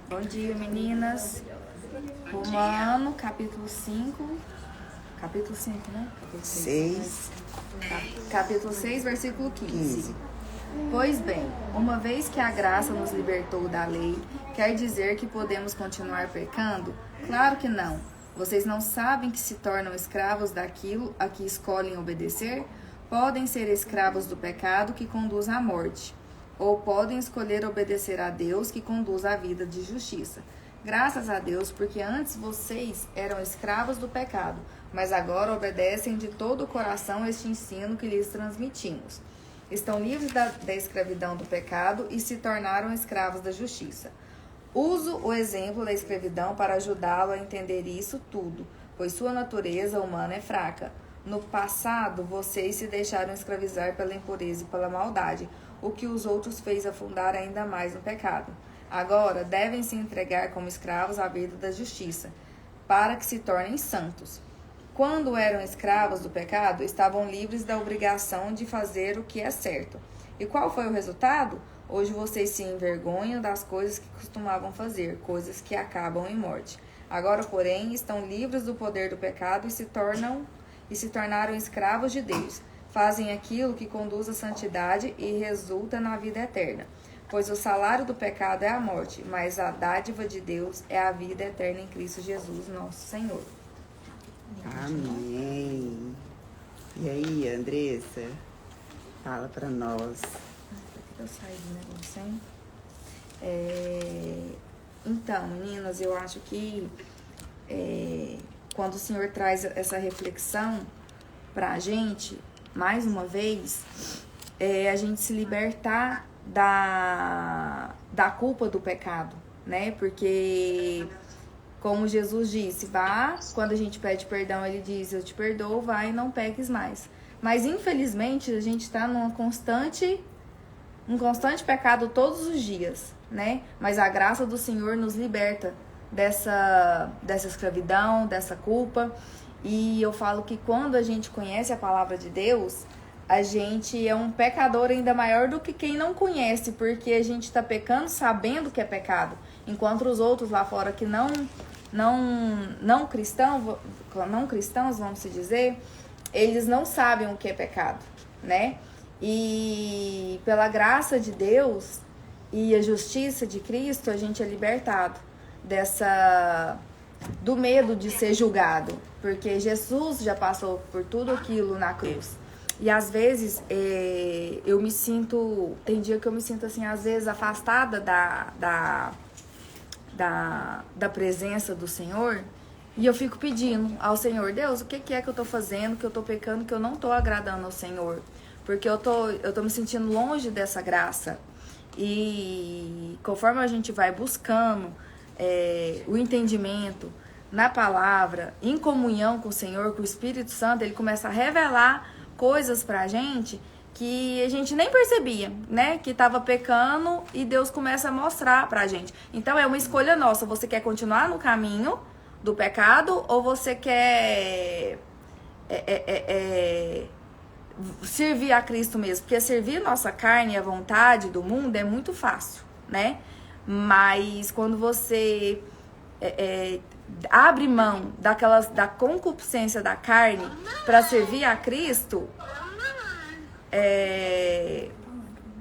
Bom dia, meninas. Romano, capítulo 5. Capítulo 5, né? Capítulo 6. Capítulo 6, versículo 15. Pois bem, uma vez que a graça nos libertou da lei, quer dizer que podemos continuar pecando? Claro que não. Vocês não sabem que se tornam escravos daquilo a que escolhem obedecer? Podem ser escravos do pecado que conduz à morte, ou podem escolher obedecer a Deus que conduz à vida de justiça. Graças a Deus, porque antes vocês eram escravos do pecado, mas agora obedecem de todo o coração este ensino que lhes transmitimos. Estão livres da escravidão do pecado e se tornaram escravos da justiça. Uso o exemplo da escravidão para ajudá-lo a entender isso tudo, pois sua natureza humana é fraca. No passado, vocês se deixaram escravizar pela impureza e pela maldade, o que os outros fez afundar ainda mais no pecado. Agora, devem se entregar como escravos à vida da justiça, para que se tornem santos. Quando eram escravos do pecado, estavam livres da obrigação de fazer o que é certo. E qual foi o resultado? Hoje vocês se envergonham das coisas que costumavam fazer, coisas que acabam em morte. Agora, porém, estão livres do poder do pecado e se tornaram escravos de Deus. Fazem aquilo que conduz à santidade e resulta na vida eterna. Pois o salário do pecado é a morte, mas a dádiva de Deus é a vida eterna em Cristo Jesus, nosso Senhor. Amém. E aí, Andressa? Fala pra nós. Eu saí do negócio, hein? Então, meninas, eu acho que quando o Senhor traz essa reflexão pra gente, mais uma vez, a gente se libertar da culpa do pecado, né? Porque, como Jesus disse, vá, quando a gente pede perdão, ele diz, eu te perdoo, vai e não peques mais. Mas, infelizmente, a gente está um constante pecado todos os dias, né? Mas a graça do Senhor nos liberta dessa escravidão, dessa culpa. E eu falo que quando a gente conhece a palavra de Deus, a gente é um pecador ainda maior do que quem não conhece, porque a gente está pecando sabendo que é pecado, enquanto os outros lá fora que não cristãos, vamos se dizer, eles não sabem o que é pecado, né? E pela graça de Deus e a justiça de Cristo, a gente é libertado do medo de ser julgado, porque Jesus já passou por tudo aquilo na cruz. E às vezes tem dia que eu me sinto assim, às vezes afastada da presença do Senhor, e eu fico pedindo ao Senhor, Deus, o que é que eu tô fazendo, que eu tô pecando, que eu não tô agradando ao Senhor, porque eu tô me sentindo longe dessa graça. E conforme a gente vai buscando o entendimento na palavra, em comunhão com o Senhor, com o Espírito Santo, ele começa a revelar coisas pra gente que a gente nem percebia, né? Que tava pecando, e Deus começa a mostrar pra gente. Então é uma escolha nossa. Você quer continuar no caminho do pecado ou você quer servir a Cristo mesmo? Porque servir nossa carne e a vontade do mundo é muito fácil, né? Mas quando você abre mão da concupiscência da carne para servir a Cristo,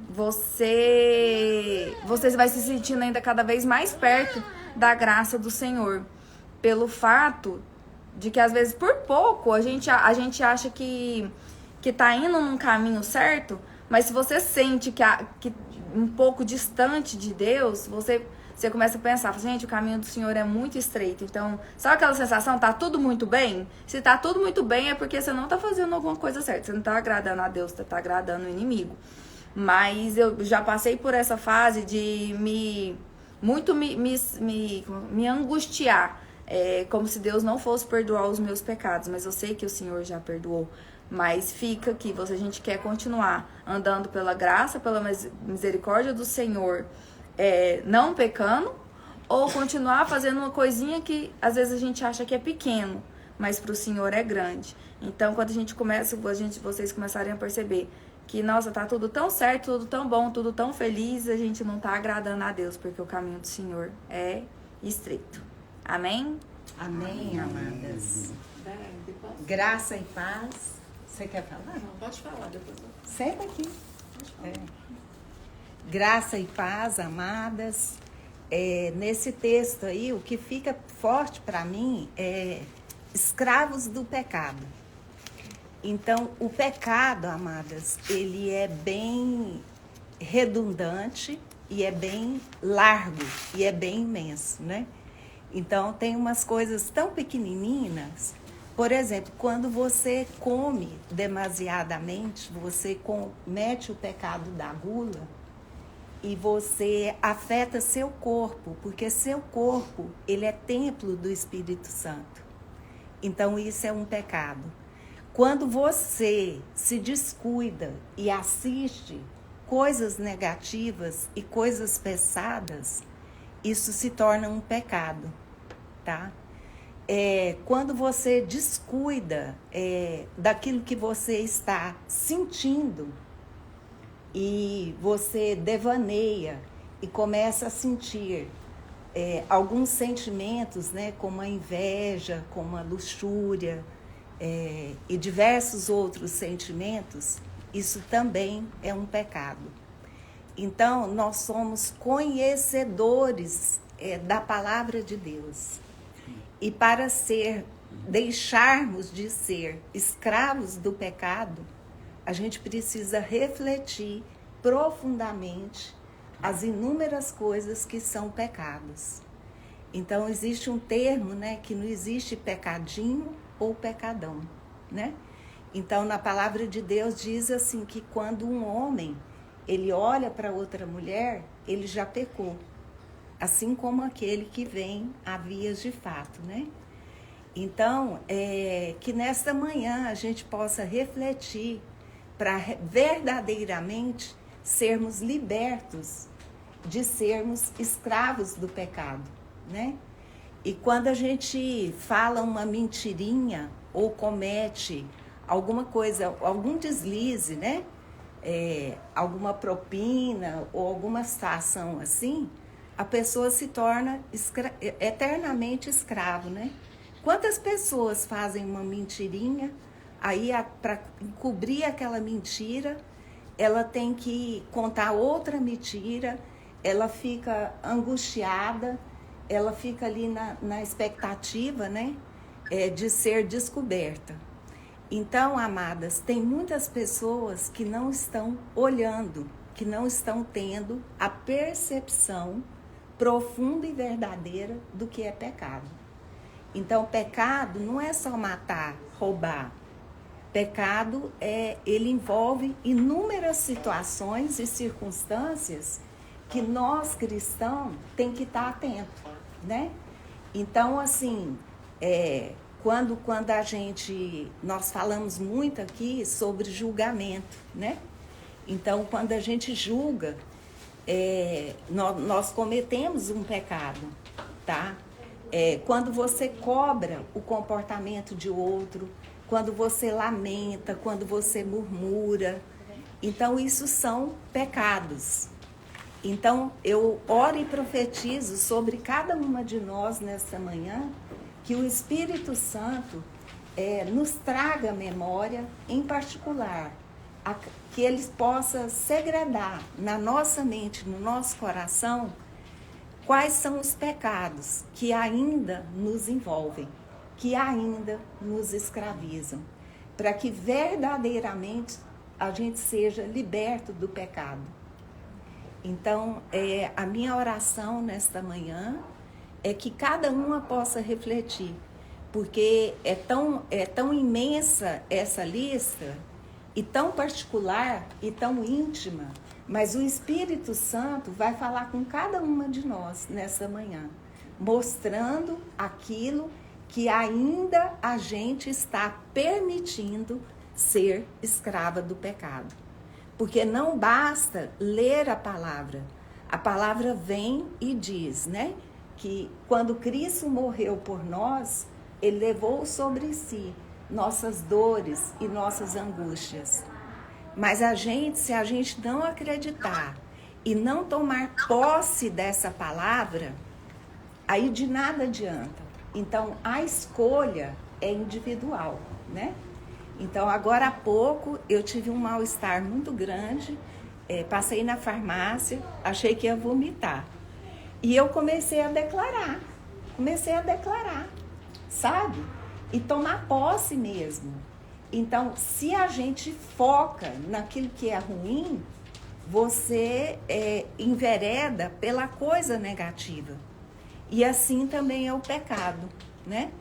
você vai se sentindo ainda cada vez mais perto da graça do Senhor, pelo fato de que às vezes por pouco a gente acha que tá indo num caminho certo, mas se você sente que um pouco distante de Deus, você começa a pensar, gente, o caminho do Senhor é muito estreito. Então, sabe aquela sensação, tá tudo muito bem? Se tá tudo muito bem é porque você não tá fazendo alguma coisa certa, você não tá agradando a Deus, você tá agradando o inimigo. Mas eu já passei por essa fase de me angustiar, como se Deus não fosse perdoar os meus pecados, mas eu sei que o Senhor já perdoou. Mas fica aqui, a gente quer continuar andando pela graça, pela misericórdia do Senhor, não pecando, ou continuar fazendo uma coisinha que às vezes a gente acha que é pequeno, mas para o Senhor é grande. Então, quando a gente começa, vocês começarem a perceber que, nossa, tá tudo tão certo, tudo tão bom, tudo tão feliz, a gente não tá agradando a Deus, porque o caminho do Senhor é estreito. Amém? Amém, amadas. Graça e paz. Você quer falar? Não, pode falar depois. Senta aqui. Graça e paz, amadas. Nesse texto aí, o que fica forte para mim é escravos do pecado. Então, o pecado, amadas, ele é bem redundante e é bem largo e é bem imenso, né? Então, tem umas coisas tão pequenininhas. Por exemplo, quando você come demasiadamente, você comete o pecado da gula e você afeta seu corpo, porque seu corpo, ele é templo do Espírito Santo. Então, isso é um pecado. Quando você se descuida e assiste coisas negativas e coisas pesadas, isso se torna um pecado, tá? Quando você descuida daquilo que você está sentindo e você devaneia e começa a sentir alguns sentimentos, né, como a inveja, como a luxúria, e diversos outros sentimentos, isso também é um pecado. Então, nós somos conhecedores da palavra de Deus. E para deixarmos de ser escravos do pecado, a gente precisa refletir profundamente as inúmeras coisas que são pecados. Então, existe um termo, né, que não existe pecadinho ou pecadão, né? Então, na palavra de Deus diz assim que quando um homem, ele olha para outra mulher, ele já pecou. Assim como aquele que vem a vias de fato, né? Então, que nesta manhã a gente possa refletir para verdadeiramente sermos libertos de sermos escravos do pecado, né? E quando a gente fala uma mentirinha ou comete alguma coisa, algum deslize, né? Alguma propina ou alguma situação assim, a pessoa se torna eternamente escravo, né? Quantas pessoas fazem uma mentirinha, aí para encobrir aquela mentira, ela tem que contar outra mentira, ela fica angustiada, ela fica ali na expectativa, né, de ser descoberta. Então, amadas, tem muitas pessoas que não estão olhando, que não estão tendo a percepção profunda e verdadeira do que é pecado. Então, pecado não é só matar, roubar. Pecado ele envolve inúmeras situações e circunstâncias que nós cristãos tem que estar atento, né? Então, assim, quando nós falamos muito aqui sobre julgamento, né? Então, quando a gente julga, nós cometemos um pecado, tá? Quando você cobra o comportamento de outro, quando você lamenta, quando você murmura, então isso são pecados. Então, eu oro e profetizo sobre cada uma de nós nesta manhã, que o Espírito Santo nos traga à memória, em particular, que ele possa segredar na nossa mente, no nosso coração, quais são os pecados que ainda nos envolvem, que ainda nos escravizam, para que verdadeiramente a gente seja liberto do pecado. Então, a minha oração nesta manhã é que cada uma possa refletir, porque é tão imensa essa lista, e tão particular, e tão íntima, mas o Espírito Santo vai falar com cada uma de nós nessa manhã, mostrando aquilo que ainda a gente está permitindo ser escrava do pecado. Porque não basta ler a palavra vem e diz, né? Que quando Cristo morreu por nós, ele levou sobre si nossas dores e nossas angústias. Mas se a gente não acreditar e não tomar posse dessa palavra, aí de nada adianta. Então, a escolha é individual, né? Então, agora há pouco, eu tive um mal-estar muito grande, passei na farmácia, achei que ia vomitar. E eu comecei a declarar, sabe? E tomar posse mesmo. Então, se a gente foca naquilo que é ruim, você envereda pela coisa negativa. E assim também é o pecado, né?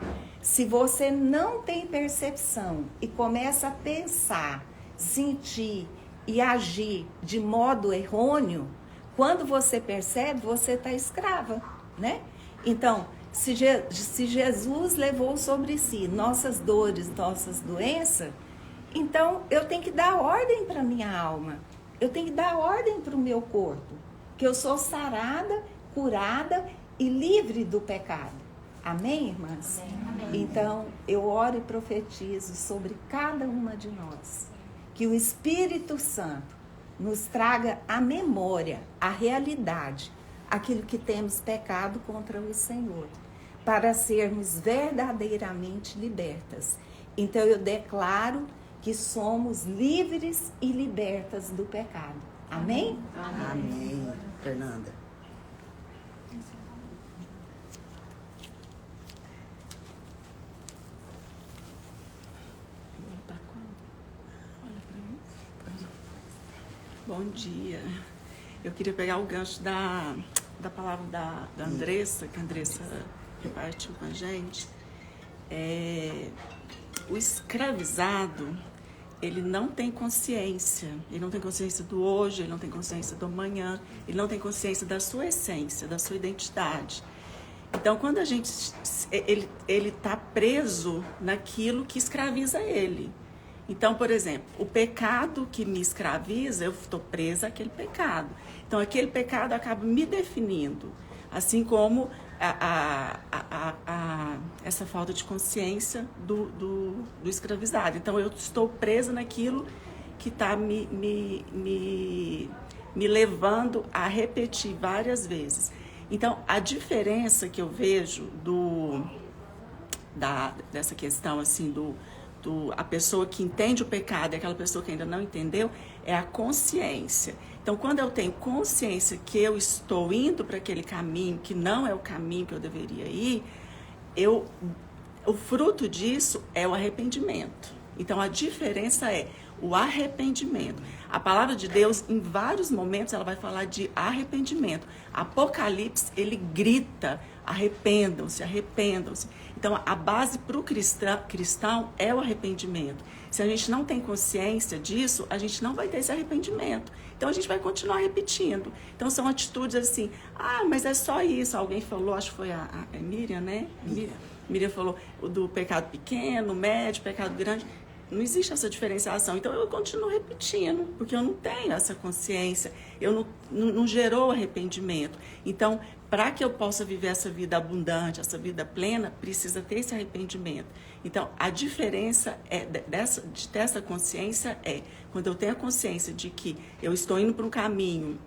Se você não tem percepção e começa a pensar, sentir e agir de modo errôneo, quando você percebe, você está escrava, né? Então, se Jesus levou sobre si nossas dores, nossas doenças, então eu tenho que dar ordem para minha alma, eu tenho que dar ordem para o meu corpo, que eu sou sarada, curada e livre do pecado. Amém, irmãs? Amém. Então, eu oro e profetizo sobre cada uma de nós, que o Espírito Santo nos traga a memória, a realidade, aquilo que temos pecado contra o Senhor, para sermos verdadeiramente libertas. Então, eu declaro que somos livres e libertas do pecado. Amém? Amém. Amém. Fernanda. Bom dia. Eu queria pegar o gancho da palavra da Andressa, que a Andressa repartiu com a gente. O escravizado, ele não tem consciência. Ele não tem consciência do hoje, ele não tem consciência do amanhã, ele não tem consciência da sua essência, da sua identidade. Então, quando a gente... Ele está preso naquilo que escraviza ele. Então, por exemplo, o pecado que me escraviza, eu estou presa àquele pecado. Então, aquele pecado acaba me definindo, assim como essa falta de consciência do escravizado. Então, eu estou presa naquilo que está me levando a repetir várias vezes. Então, a diferença que eu vejo dessa questão assim a pessoa que entende o pecado e aquela pessoa que ainda não entendeu, é a consciência. Então, quando eu tenho consciência que eu estou indo para aquele caminho, que não é o caminho que eu deveria ir, o fruto disso é o arrependimento. Então, a diferença é o arrependimento. A palavra de Deus, em vários momentos, ela vai falar de arrependimento. Apocalipse, ele grita, arrependam-se, arrependam-se. Então, a base para o cristão é o arrependimento. Se a gente não tem consciência disso, a gente não vai ter esse arrependimento. Então, a gente vai continuar repetindo. Então, são atitudes assim, mas é só isso. Alguém falou, acho que foi a Miriam, né? Miriam falou do pecado pequeno, médio, pecado grande. Não existe essa diferenciação. Então, eu continuo repetindo, porque eu não tenho essa consciência. Eu não gerou arrependimento. Então, para que eu possa viver essa vida abundante, essa vida plena, precisa ter esse arrependimento. Então, a diferença dessa consciência quando eu tenho a consciência de que eu estou indo para um caminho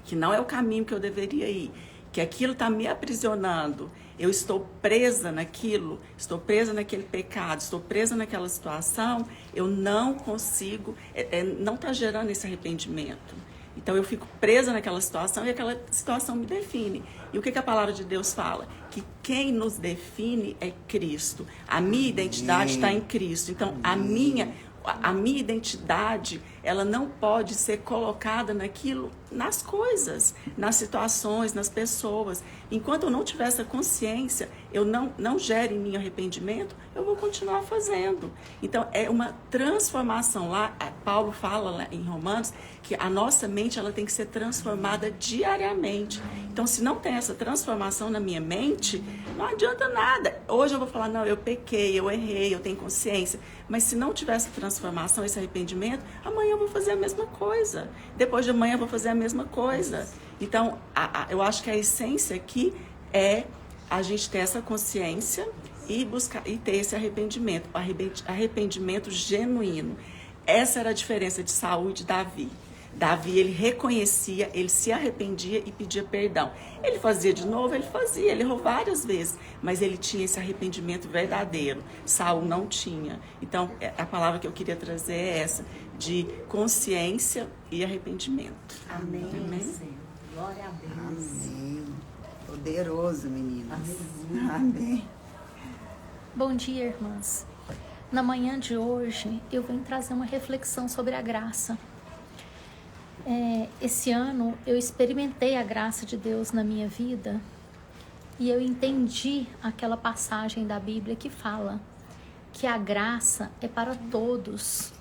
que não é o caminho que eu deveria ir, que aquilo está me aprisionando, eu estou presa naquilo, estou presa naquele pecado, estou presa naquela situação, eu não consigo, não está gerando esse arrependimento. Então, eu fico presa naquela situação e aquela situação me define. E o que a palavra de Deus fala? Que quem nos define é Cristo. A minha identidade está em Cristo. Então, a minha identidade, ela não pode ser colocada nas coisas, nas situações, nas pessoas. Enquanto eu não tiver essa consciência, eu não gere em mim arrependimento, eu vou continuar fazendo. Então, é uma transformação. Lá, Paulo fala lá em Romanos que a nossa mente ela tem que ser transformada diariamente. Então, se não tem essa transformação na minha mente, não adianta nada. Hoje eu vou falar, não, eu pequei, eu errei, eu tenho consciência. Mas se não tiver essa transformação, esse arrependimento, amanhã eu vou fazer a mesma coisa. Depois de amanhã eu vou fazer a mesma coisa. Então, eu acho que a essência aqui é a gente ter essa consciência e ter esse arrependimento, arrependimento genuíno. essa era a diferença de Saul e de Davi. Davi, ele reconhecia, ele se arrependia e pedia perdão. Ele fazia de novo, ele errou várias vezes, mas ele tinha esse arrependimento verdadeiro. Saul não tinha. Então, a palavra que eu queria trazer é essa, de consciência e arrependimento. Amém. Amém? Senhor. Glória a Deus. Amém. Poderoso, meninas. Amém. Bom dia, irmãs. Na manhã de hoje, eu venho trazer uma reflexão sobre a graça. Esse ano, eu experimentei a graça de Deus na minha vida e eu entendi aquela passagem da Bíblia que fala que a graça é para todos.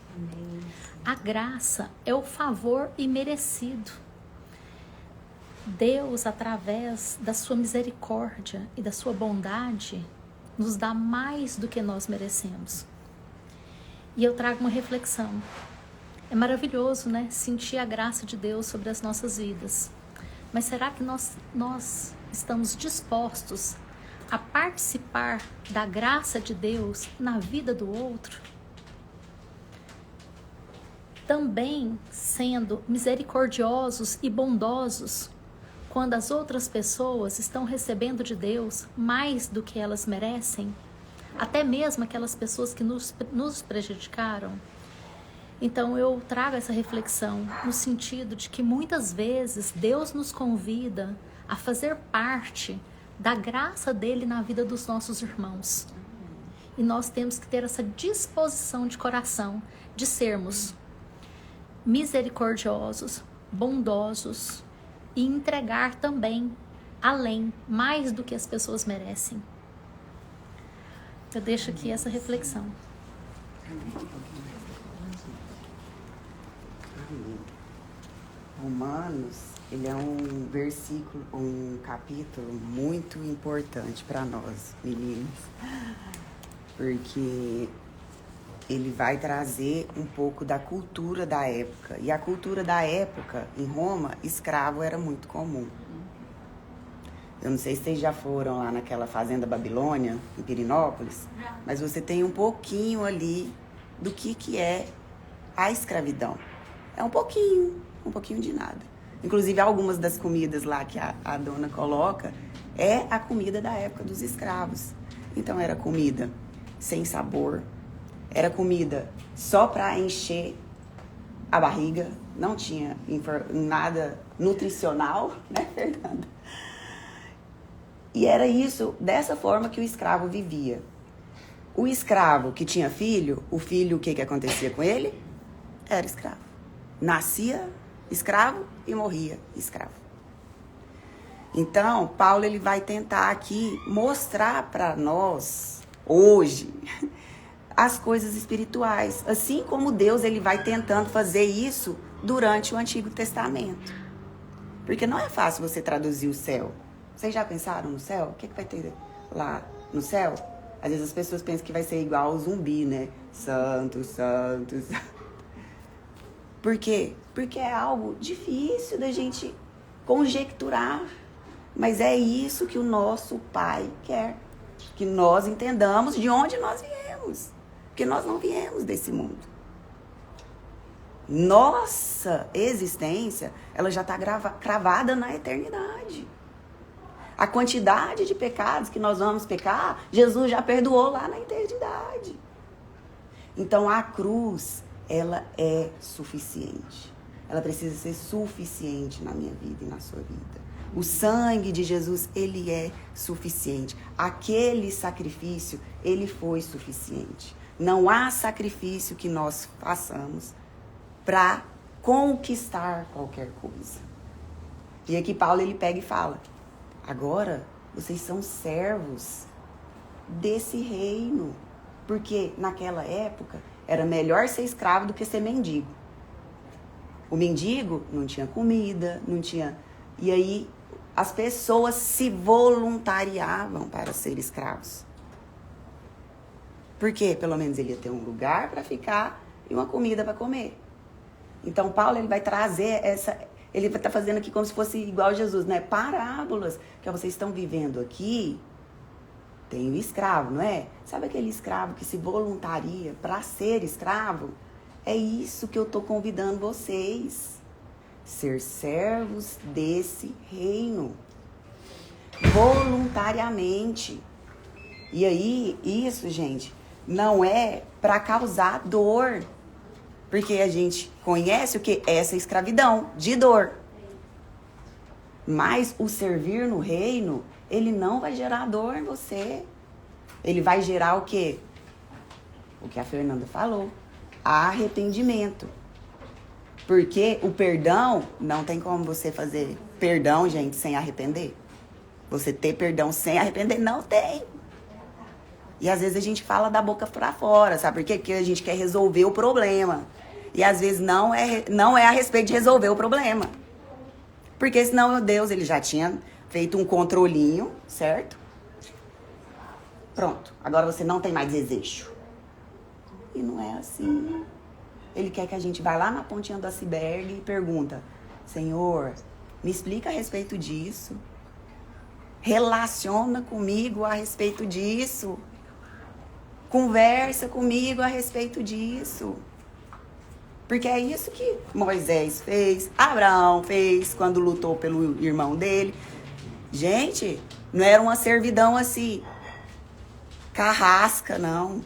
A graça é o favor imerecido. Deus, através da sua misericórdia e da sua bondade, nos dá mais do que nós merecemos. E eu trago uma reflexão. É maravilhoso, né? Sentir a graça de Deus sobre as nossas vidas. Mas será que nós estamos dispostos a participar da graça de Deus na vida do outro? Também sendo misericordiosos e bondosos quando as outras pessoas estão recebendo de Deus mais do que elas merecem? Até mesmo aquelas pessoas que nos prejudicaram? Então eu trago essa reflexão no sentido de que muitas vezes Deus nos convida a fazer parte da graça dele na vida dos nossos irmãos. E nós temos que ter essa disposição de coração de sermos misericordiosos, bondosos e entregar também além, mais do que as pessoas merecem. Eu deixo aqui essa reflexão. Romanos, ele é um versículo, um capítulo muito importante para nós, meninos, porque ele vai trazer um pouco da cultura da época. E a cultura da época, em Roma, escravo era muito comum. Eu não sei se vocês já foram lá naquela fazenda Babilônia, em Pirinópolis, mas você tem um pouquinho ali do que é a escravidão. É um pouquinho de nada. Inclusive, algumas das comidas lá que a dona coloca é a comida da época dos escravos. Então, era comida sem sabor, era comida só para encher a barriga, não tinha nada nutricional, né, Fernanda? E era isso, dessa forma que o escravo vivia. O escravo que tinha filho, o filho, o que acontecia com ele? Era escravo. Nascia escravo e morria escravo. Então, Paulo ele vai tentar aqui mostrar para nós, hoje, as coisas espirituais. Assim como Deus ele vai tentando fazer isso durante o Antigo Testamento. Porque não é fácil você traduzir o céu. Vocês já pensaram no céu? O que vai ter lá no céu? Às vezes as pessoas pensam que vai ser igual ao zumbi, né? Santo, santo, santo. Por quê? Porque é algo difícil da gente conjecturar. Mas é isso que o nosso Pai quer. Que nós entendamos de onde nós viemos. Porque nós não viemos desse mundo. Nossa existência, ela já está cravada na eternidade. A quantidade de pecados que nós vamos pecar, Jesus já perdoou lá na eternidade. Então a cruz, ela é suficiente. Ela precisa ser suficiente na minha vida e na sua vida. O sangue de Jesus, ele é suficiente. Aquele sacrifício, ele foi suficiente. Não há sacrifício que nós façamos para conquistar qualquer coisa. E aqui Paulo, ele pega e fala: agora vocês são servos desse reino. Porque naquela época era melhor ser escravo do que ser mendigo. O mendigo não tinha comida, não tinha... E aí as pessoas se voluntariavam para ser escravos. Por quê? Pelo menos ele ia ter um lugar para ficar e uma comida para comer. Então Paulo ele vai trazer essa... Ele vai estar fazendo aqui como se fosse igual a Jesus, né? Parábolas que vocês estão vivendo aqui. Tem o escravo, não é? Sabe aquele escravo que se voluntaria para ser escravo? É isso que eu estou convidando vocês. Ser servos desse reino. Voluntariamente. E aí, isso, gente, não é para causar dor. Porque a gente conhece o que? Essa escravidão de dor. Mas o servir no reino, ele não vai gerar dor em você. Ele vai gerar o quê? O que a Fernanda falou. Arrependimento. Porque o perdão, não tem como você fazer perdão, gente, sem arrepender. Você ter perdão sem arrepender, não tem. E às vezes a gente fala da boca pra fora, sabe por quê? Porque a gente quer resolver o problema. E às vezes não é a respeito de resolver o problema. Porque senão Deus, ele já tinha feito um controlinho, certo? Pronto, agora você não tem mais desejo. E não é assim. Ele quer que a gente vá lá na pontinha do iceberg e pergunta: Senhor, me explica a respeito disso. Relaciona comigo a respeito disso. Conversa comigo a respeito disso. Porque é isso que Moisés fez, Abraão fez quando lutou pelo irmão dele. Gente, não era uma servidão assim, carrasca, não.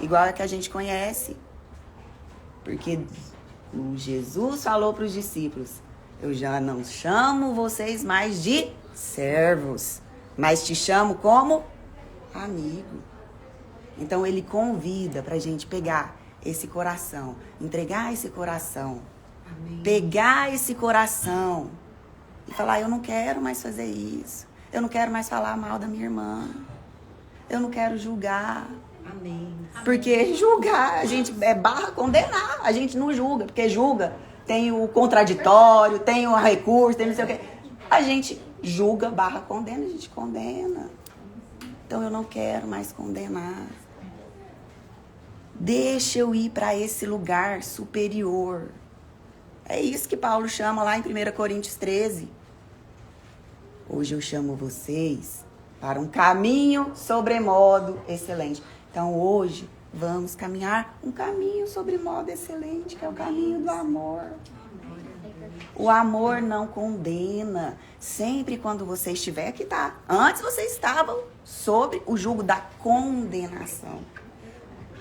Igual a que a gente conhece. Porque o Jesus falou para os discípulos: eu já não chamo vocês mais de servos, mas te chamo como amigo. Então ele convida para a gente pegar esse coração, entregar esse coração, amém, pegar esse coração e falar: eu não quero mais fazer isso, eu não quero mais falar mal da minha irmã, eu não quero julgar. Amém. Porque julgar, a gente é barra condenar, a gente não julga, porque julga, tem o contraditório, tem o recurso, tem não sei o quê. A gente julga, barra condena, a gente condena. Então eu não quero mais condenar. Deixa eu ir para esse lugar superior. É isso que Paulo chama lá em 1 Coríntios 13. Hoje eu chamo vocês para um caminho sobremodo excelente. Então hoje vamos caminhar um caminho sobremodo excelente, que é o caminho do amor. O amor não condena. Sempre quando você estiver aqui, tá? Antes vocês estavam sobre o jugo da condenação.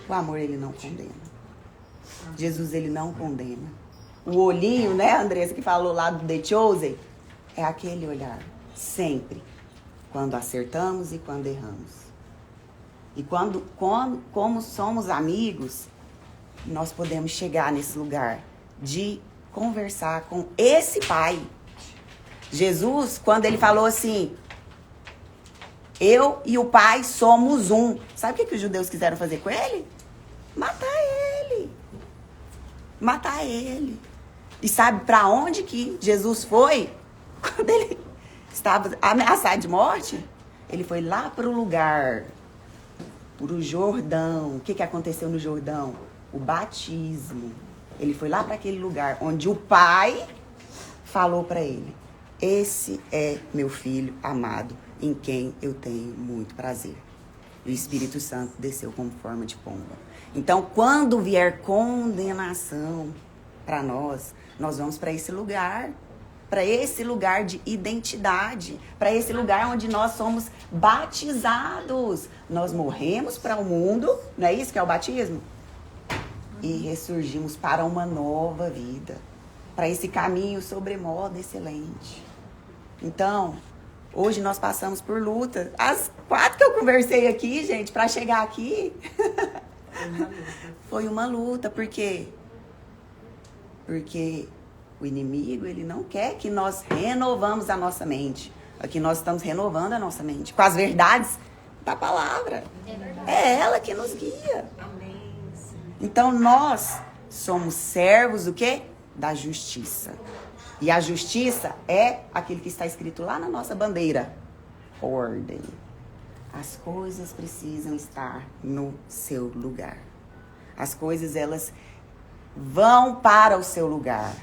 O amor, ele não condena. Jesus, ele não condena. O olhinho, né, Andressa, que falou lá do The Chosen, é aquele olhar. Sempre. Quando acertamos e quando erramos. E como somos amigos, nós podemos chegar nesse lugar de conversar com esse Pai. Jesus, quando ele falou assim: eu e o Pai somos um. Sabe o que os judeus quiseram fazer com ele? Matar ele. Matar ele. E sabe para onde que Jesus foi? Quando ele estava ameaçado de morte, ele foi lá para o lugar, para o Jordão. O que aconteceu no Jordão? O batismo. Ele foi lá para aquele lugar onde o Pai falou para ele: esse é meu filho amado, em quem eu tenho muito prazer. E o Espírito Santo desceu como forma de pomba. Então, quando vier condenação para nós vamos para esse lugar. Para esse lugar de identidade. Para esse lugar onde nós somos batizados. Nós morremos para o mundo, não é isso que é o batismo? E ressurgimos para uma nova vida. Para esse caminho sobremodo excelente. Então, hoje nós passamos por luta. As 4 que eu conversei aqui, gente, para chegar aqui, foi uma luta. Por quê? Porque o inimigo, ele não quer que nós renovamos a nossa mente. Aqui nós estamos renovando a nossa mente com as verdades da palavra. É ela que nos guia. Então nós somos servos do quê? Da justiça. E a justiça é aquilo que está escrito lá na nossa bandeira: ordem. As coisas precisam estar no seu lugar. As coisas, elas vão para o seu lugar.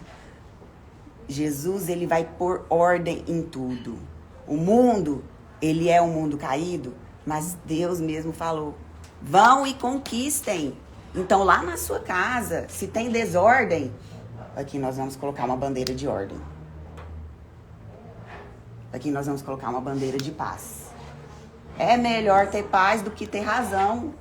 Jesus, ele vai pôr ordem em tudo. O mundo, ele é um mundo caído, mas Deus mesmo falou: vão e conquistem. Então, lá na sua casa, se tem desordem, aqui nós vamos colocar uma bandeira de ordem. Aqui nós vamos colocar uma bandeira de paz. É melhor ter paz do que ter razão.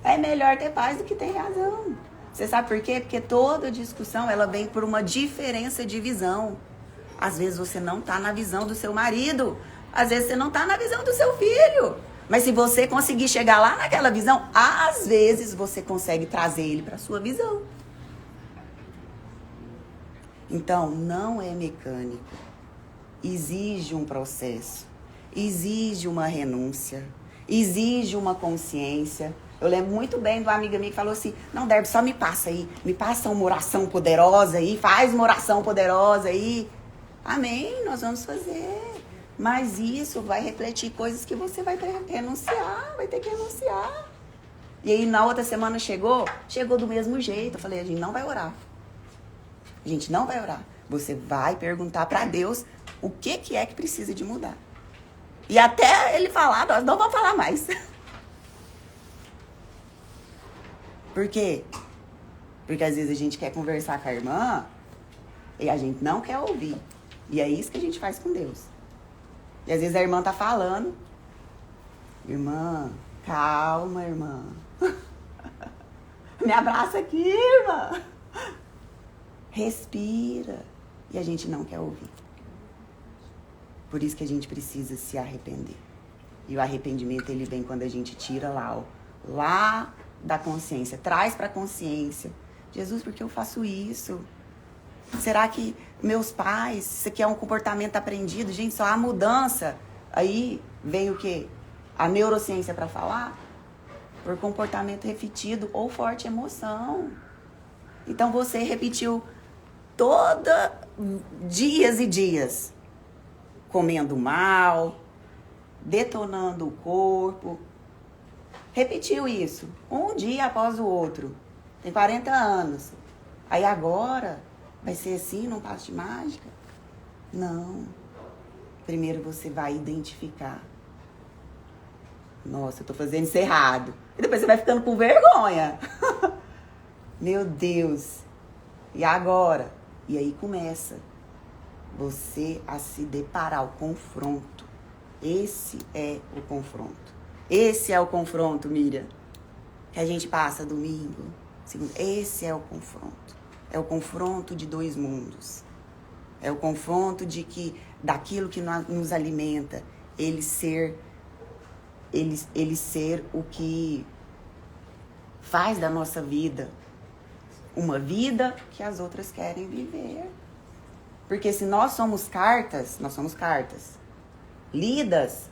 É melhor ter paz do que ter razão. Você sabe por quê? Porque toda discussão, ela vem por uma diferença de visão. Às vezes você não está na visão do seu marido. Às vezes você não está na visão do seu filho. Mas se você conseguir chegar lá naquela visão, às vezes você consegue trazer ele para a sua visão. Então, não é mecânico. Exige um processo. Exige uma renúncia. Exige uma consciência. Eu lembro muito bem de uma amiga minha que falou assim, não, Derby, só me passa aí. Me passa uma oração poderosa aí. Faz uma oração poderosa aí. Amém, nós vamos fazer. Mas isso vai refletir coisas que você vai ter que renunciar. Vai ter que renunciar. E aí, na outra semana chegou do mesmo jeito. Eu falei, a gente não vai orar. A gente não vai orar. Você vai perguntar para Deus o que é que precisa de mudar. E até ele falar, nós não vamos falar mais. Por quê? Porque às vezes a gente quer conversar com a irmã e a gente não quer ouvir. E é isso que a gente faz com Deus. E às vezes a irmã tá falando. Irmã, calma, irmã. Me abraça aqui, irmã. Respira. E a gente não quer ouvir. Por isso que a gente precisa se arrepender. E o arrependimento, ele vem quando a gente tira lá da consciência. Traz para a consciência. Jesus, por que eu faço isso? Será que meus pais, isso aqui é um comportamento aprendido? Gente, só há mudança. Aí vem o quê? A neurociência para falar? Por comportamento repetido ou forte emoção. Então você repetiu dias e dias. Comendo mal, detonando o corpo. Repetiu isso, um dia após o outro. Tem 40 anos. Aí agora, vai ser assim, num passo de mágica? Não. Primeiro você vai identificar. Nossa, eu tô fazendo isso errado. E depois você vai ficando com vergonha. Meu Deus. E agora? E aí começa você a se deparar, o confronto. Esse é o confronto. Esse é o confronto, Miriam, que a gente passa domingo. Esse é o confronto. É o confronto de dois mundos. É o confronto daquilo que nos alimenta, ele ser o que faz da nossa vida uma vida que as outras querem viver. Porque se nós somos cartas lidas,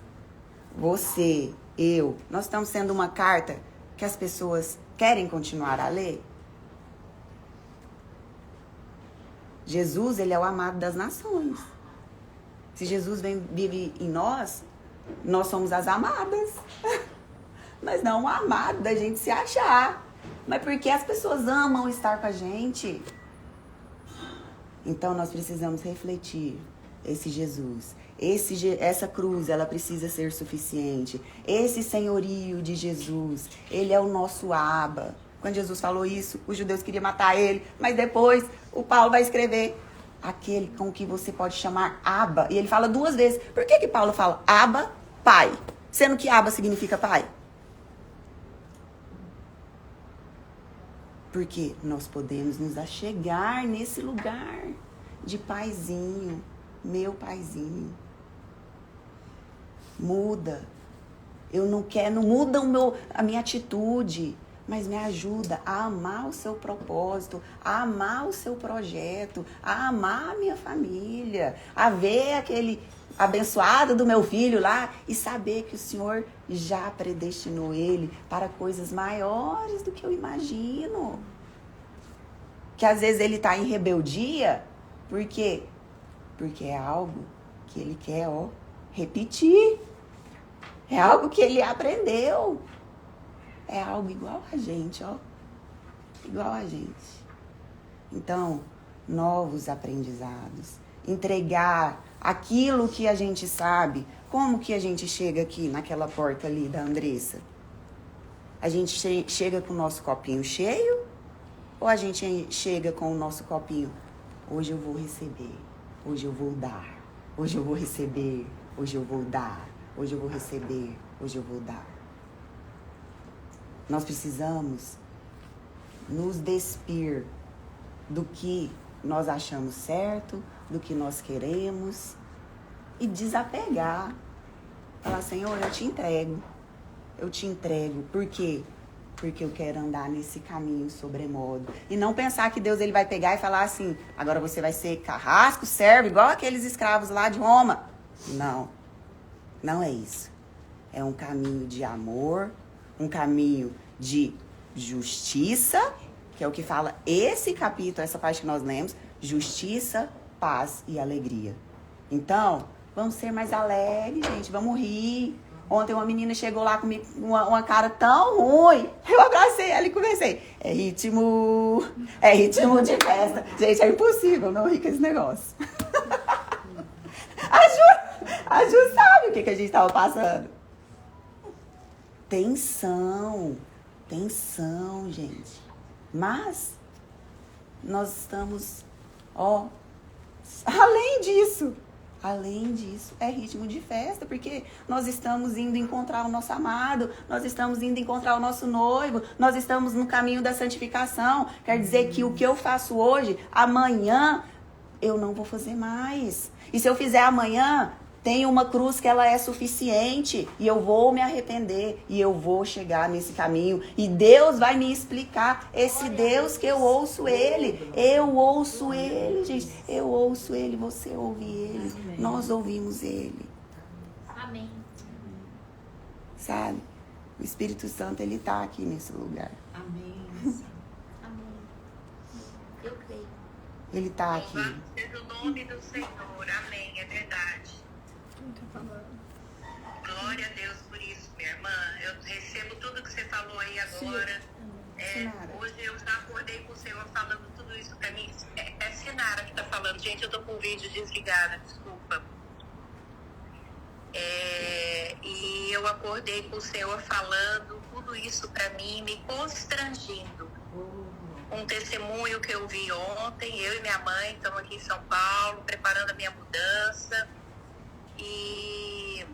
você, eu, nós estamos sendo uma carta que as pessoas querem continuar a ler. Jesus, ele é o amado das nações. Se Jesus vive em nós somos as amadas. Mas não o amado da gente se achar. Mas porque as pessoas amam estar com a gente. Então nós precisamos refletir esse Jesus. Essa cruz, ela precisa ser suficiente. Esse senhorio de Jesus, ele é o nosso Abba. Quando Jesus falou isso, os judeus queriam matar ele. Mas depois o Paulo vai escrever aquele com que você pode chamar Abba. E ele fala 2 vezes. Por que Paulo fala Abba, pai? Sendo que Abba significa pai. Porque nós podemos nos achegar nesse lugar de paizinho, meu paizinho. Muda. Eu não quero, não muda a minha atitude, mas me ajuda a amar o seu propósito, a amar o seu projeto, a amar a minha família, a ver aquele abençoado do meu filho lá e saber que o Senhor já predestinou ele para coisas maiores do que eu imagino. Que às vezes ele está em rebeldia, por quê? Porque é algo que ele quer, repetir. É algo que ele aprendeu. É algo igual a gente, igual a gente. Então, novos aprendizados. Entregar aquilo que a gente sabe. Como que a gente chega aqui naquela porta ali da Andressa? A gente chega com o nosso copinho cheio ou a gente chega com o nosso copinho? Hoje eu vou receber, hoje eu vou dar, hoje eu vou receber, hoje eu vou dar, hoje eu vou receber, hoje eu vou dar. Nós precisamos nos despir do que nós achamos certo, do que nós queremos e desapegar. Falar, Senhor, eu te entrego. Eu te entrego. Por quê? Porque eu quero andar nesse caminho sobremodo. E não pensar que Deus ele vai pegar e falar assim, agora você vai ser carrasco, servo, igual aqueles escravos lá de Roma. Não. Não é isso. É um caminho de amor, um caminho de justiça, que é o que fala esse capítulo, essa parte que nós lemos, justiça, paz e alegria. Então, vamos ser mais alegres, gente, vamos rir. Ontem uma menina chegou lá comigo com uma cara tão ruim, eu abracei ela e conversei. É ritmo de festa. Gente, é impossível não rir com esse negócio. A Ju sabe o que a gente estava passando. Tensão, gente. Mas nós estamos, além disso, é ritmo de festa, porque nós estamos indo encontrar o nosso amado, nós estamos indo encontrar o nosso noivo, nós estamos no caminho da santificação. Quer dizer que o que eu faço hoje, amanhã, eu não vou fazer mais. E se eu fizer amanhã, tem uma cruz que ela é suficiente e eu vou me arrepender e eu vou chegar nesse caminho e Deus vai me explicar. Esse Deus que eu ouço ele, gente, eu ouço ele, você ouve ele, nós ouvimos ele. Amém. Sabe? O Espírito Santo, ele tá aqui nesse lugar. Amém. Amém. Eu creio. Ele tá aqui. Louvado seja o nome do Senhor. Amém. É verdade. Glória a Deus por isso, minha irmã. Eu recebo tudo que você falou aí agora. Hoje eu já acordei com o Senhor falando tudo isso pra mim. É Sinara que tá falando. Gente, eu tô com o vídeo desligado, desculpa. E eu acordei com o Senhor falando tudo isso pra mim, me constrangindo. Um testemunho que eu vi ontem, eu e minha mãe estamos aqui em São Paulo, preparando a minha mudança. E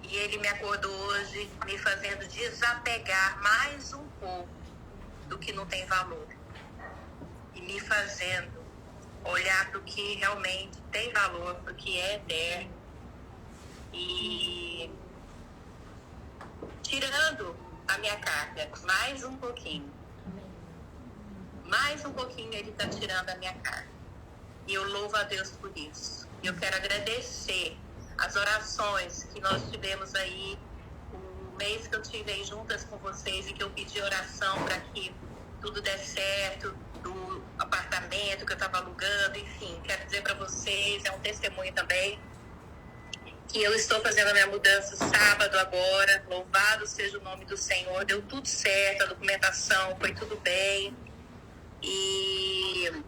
ele me acordou hoje me fazendo desapegar mais um pouco do que não tem valor. E me fazendo olhar para o que realmente tem valor, para o que é eterno. E tirando a minha carga mais um pouquinho. Mais um pouquinho ele está tirando a minha carga. E eu louvo a Deus por isso. Eu quero agradecer as orações que nós tivemos aí, o mês que eu tive juntas com vocês e que eu pedi oração para que tudo desse certo, do apartamento que eu estava alugando, enfim. Quero dizer para vocês, é um testemunho também, que eu estou fazendo a minha mudança sábado agora. Louvado seja o nome do Senhor. Deu tudo certo, a documentação foi tudo bem. E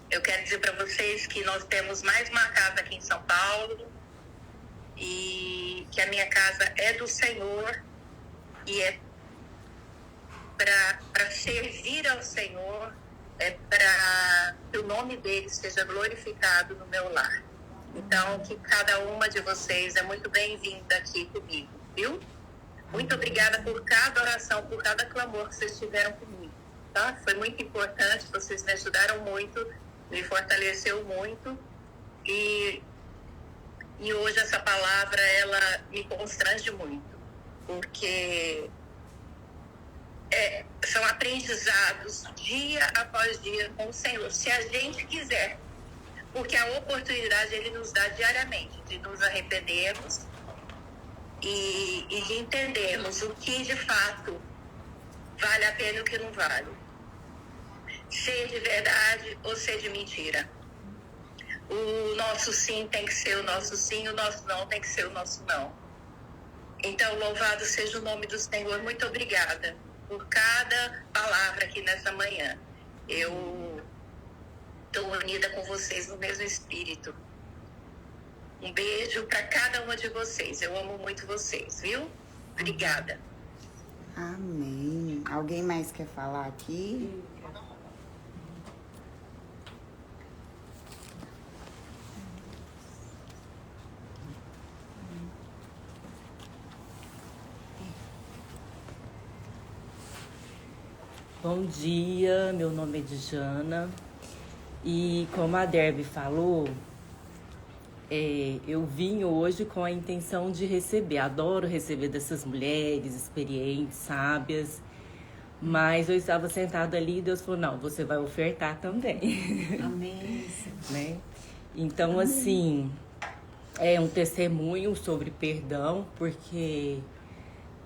eu quero dizer para vocês que nós temos mais uma casa aqui em São Paulo e que a minha casa é do Senhor e é para servir ao Senhor, é para que o nome dele seja glorificado no meu lar. Então, que cada uma de vocês é muito bem-vinda aqui comigo, viu? Muito obrigada por cada oração, por cada clamor que vocês tiveram comigo, tá? Foi muito importante, vocês me ajudaram muito, me fortaleceu muito e hoje essa palavra, ela me constrange muito, porque são aprendizados dia após dia com o Senhor, se a gente quiser, porque a oportunidade Ele nos dá diariamente de nos arrependermos e de entendermos o que de fato vale a pena e o que não vale. Ser de verdade ou ser de mentira. O nosso sim tem que ser o nosso sim, o nosso não tem que ser o nosso não. Então, louvado seja o nome do Senhor. Muito obrigada por cada palavra aqui nessa manhã. Eu estou unida com vocês no mesmo espírito. Um beijo para cada uma de vocês. Eu amo muito vocês, viu? Obrigada. Amém. Alguém mais quer falar aqui? Bom dia, meu nome é Djana e como a Derby falou, eu vim hoje com a intenção de receber, adoro receber dessas mulheres experientes, sábias, mas eu estava sentada ali e Deus falou, não, você vai ofertar também. Amém. Né? Então, assim, é um testemunho sobre perdão, porque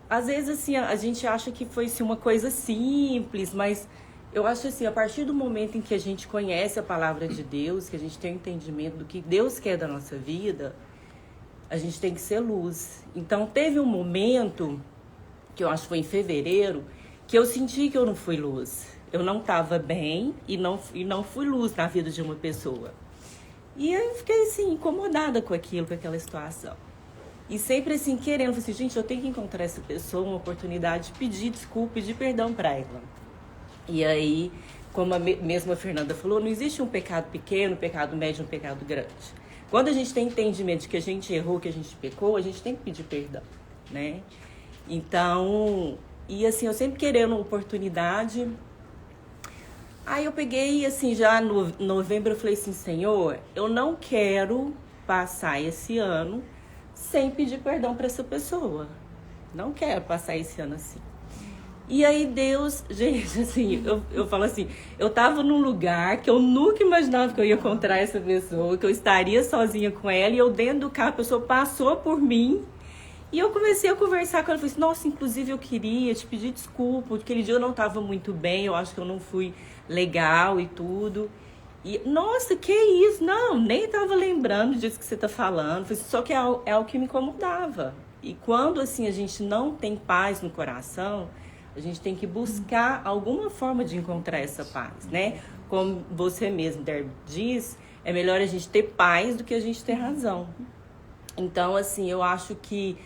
às vezes, assim, a gente acha que foi assim, uma coisa simples, mas eu acho assim, a partir do momento em que a gente conhece a palavra de Deus, que a gente tem um entendimento do que Deus quer da nossa vida, a gente tem que ser luz. Então, teve um momento, que eu acho que foi em fevereiro, que eu senti que eu não fui luz. Eu não estava bem e não fui luz na vida de uma pessoa. E eu fiquei, assim, incomodada com aquilo, com aquela situação. E sempre assim, querendo, assim, gente, eu tenho que encontrar essa pessoa, uma oportunidade de pedir desculpa, pedir perdão para ela. E aí, como mesmo a Fernanda falou, não existe um pecado pequeno, um pecado médio, um pecado grande. Quando a gente tem entendimento de que a gente errou, que a gente pecou, a gente tem que pedir perdão, né? Então, e assim, eu sempre querendo uma oportunidade. Aí eu peguei, assim, já no novembro, eu falei assim, Senhor, eu não quero passar esse ano sem pedir perdão para essa pessoa. Não quero passar esse ano assim. E aí Deus, gente, assim, eu falo assim, eu tava num lugar que eu nunca imaginava que eu ia encontrar essa pessoa, que eu estaria sozinha com ela, e eu dentro do carro, a pessoa passou por mim, e eu comecei a conversar com ela, falei assim, nossa, inclusive eu queria te pedir desculpa, aquele dia eu não tava muito bem, eu acho que eu não fui legal e tudo. E, nossa, que isso? Não, nem tava lembrando disso que você tá falando. Só que é algo que me incomodava. E quando, assim, a gente não tem paz no coração, a gente tem que buscar alguma forma de encontrar essa paz, né? Como você mesmo, Derby, diz, é melhor a gente ter paz do que a gente ter razão. Então, assim, eu acho que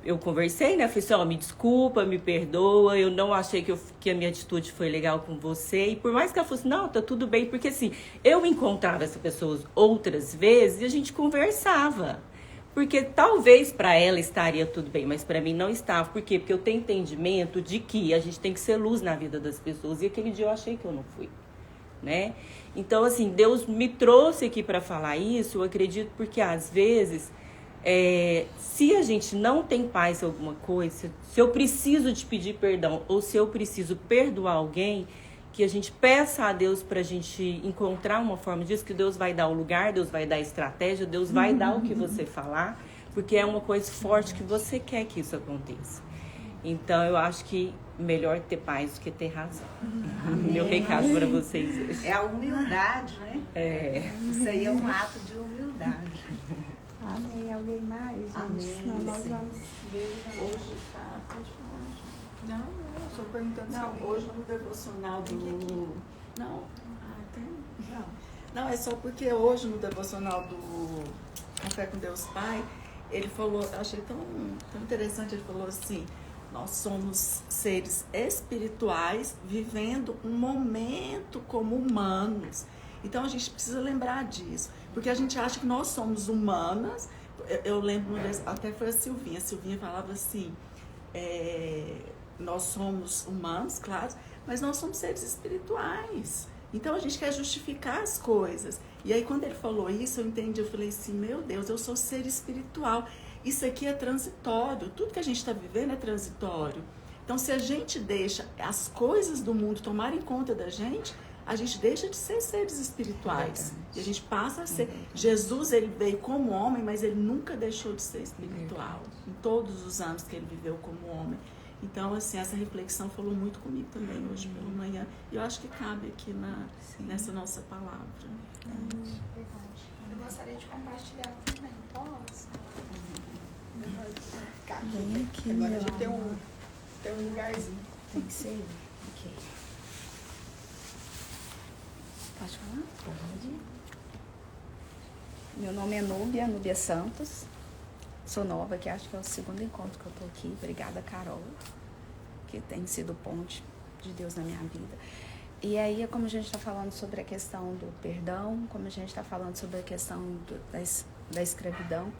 eu conversei, né? Falei assim, me desculpa, me perdoa, eu não achei que a minha atitude foi legal com você. E por mais que ela fosse, não, tá tudo bem, porque assim, eu encontrava essa pessoa outras vezes e a gente conversava. Porque talvez para ela estaria tudo bem, mas para mim não estava. Por quê? Porque eu tenho entendimento de que a gente tem que ser luz na vida das pessoas. E aquele dia eu achei que eu não fui, né? Então, assim, Deus me trouxe aqui para falar isso, eu acredito, porque às vezes... se a gente não tem paz em alguma coisa, se eu preciso de pedir perdão ou se eu preciso perdoar alguém, que a gente peça a Deus para a gente encontrar uma forma disso, que Deus vai dar o lugar, Deus vai dar a estratégia, Deus vai dar o que você falar, porque é uma coisa forte que você quer que isso aconteça. Então, eu acho que melhor ter paz do que ter razão. Meu recado para vocês hoje. É a humildade, né? Isso aí é um ato de humildade. Amém. Alguém mais, gente? Amém. Senão nós vamos ver Hoje tá, pode falar. Não, eu estou perguntando se hoje no devocional do... Não, tem? Não, é só porque hoje no devocional do Café com Deus Pai, ele falou, eu achei tão interessante, ele falou assim, nós somos seres espirituais vivendo um momento como humanos. Então a gente precisa lembrar disso, porque a gente acha que nós somos humanas. Eu lembro, até foi a Silvinha falava assim, nós somos humanos, claro, mas nós somos seres espirituais. Então a gente quer justificar as coisas. E aí quando ele falou isso, eu entendi, eu falei assim, meu Deus, eu sou ser espiritual. Isso aqui é transitório, tudo que a gente está vivendo é transitório. Então se a gente deixa as coisas do mundo tomarem conta da gente, a gente deixa de ser seres espirituais. E a gente passa a ser. Jesus, ele veio como homem, mas ele nunca deixou de ser espiritual. Em todos os anos que ele viveu como homem. Então, assim, essa reflexão falou muito comigo também hoje pela manhã. E eu acho que cabe aqui nessa nossa palavra. Eu gostaria de compartilhar também. Posso? Vem aqui, Agora a gente tem um lugarzinho. Tem que ser? Ok. Pode falar? Pode. Meu nome é Núbia Santos. sou nova, que acho que é o segundo encontro que eu tô aqui. Obrigada, Carol, que tem sido ponte de Deus na minha vida. E aí, como a gente está falando sobre a questão do perdão, como a gente está falando sobre a questão da escravidão,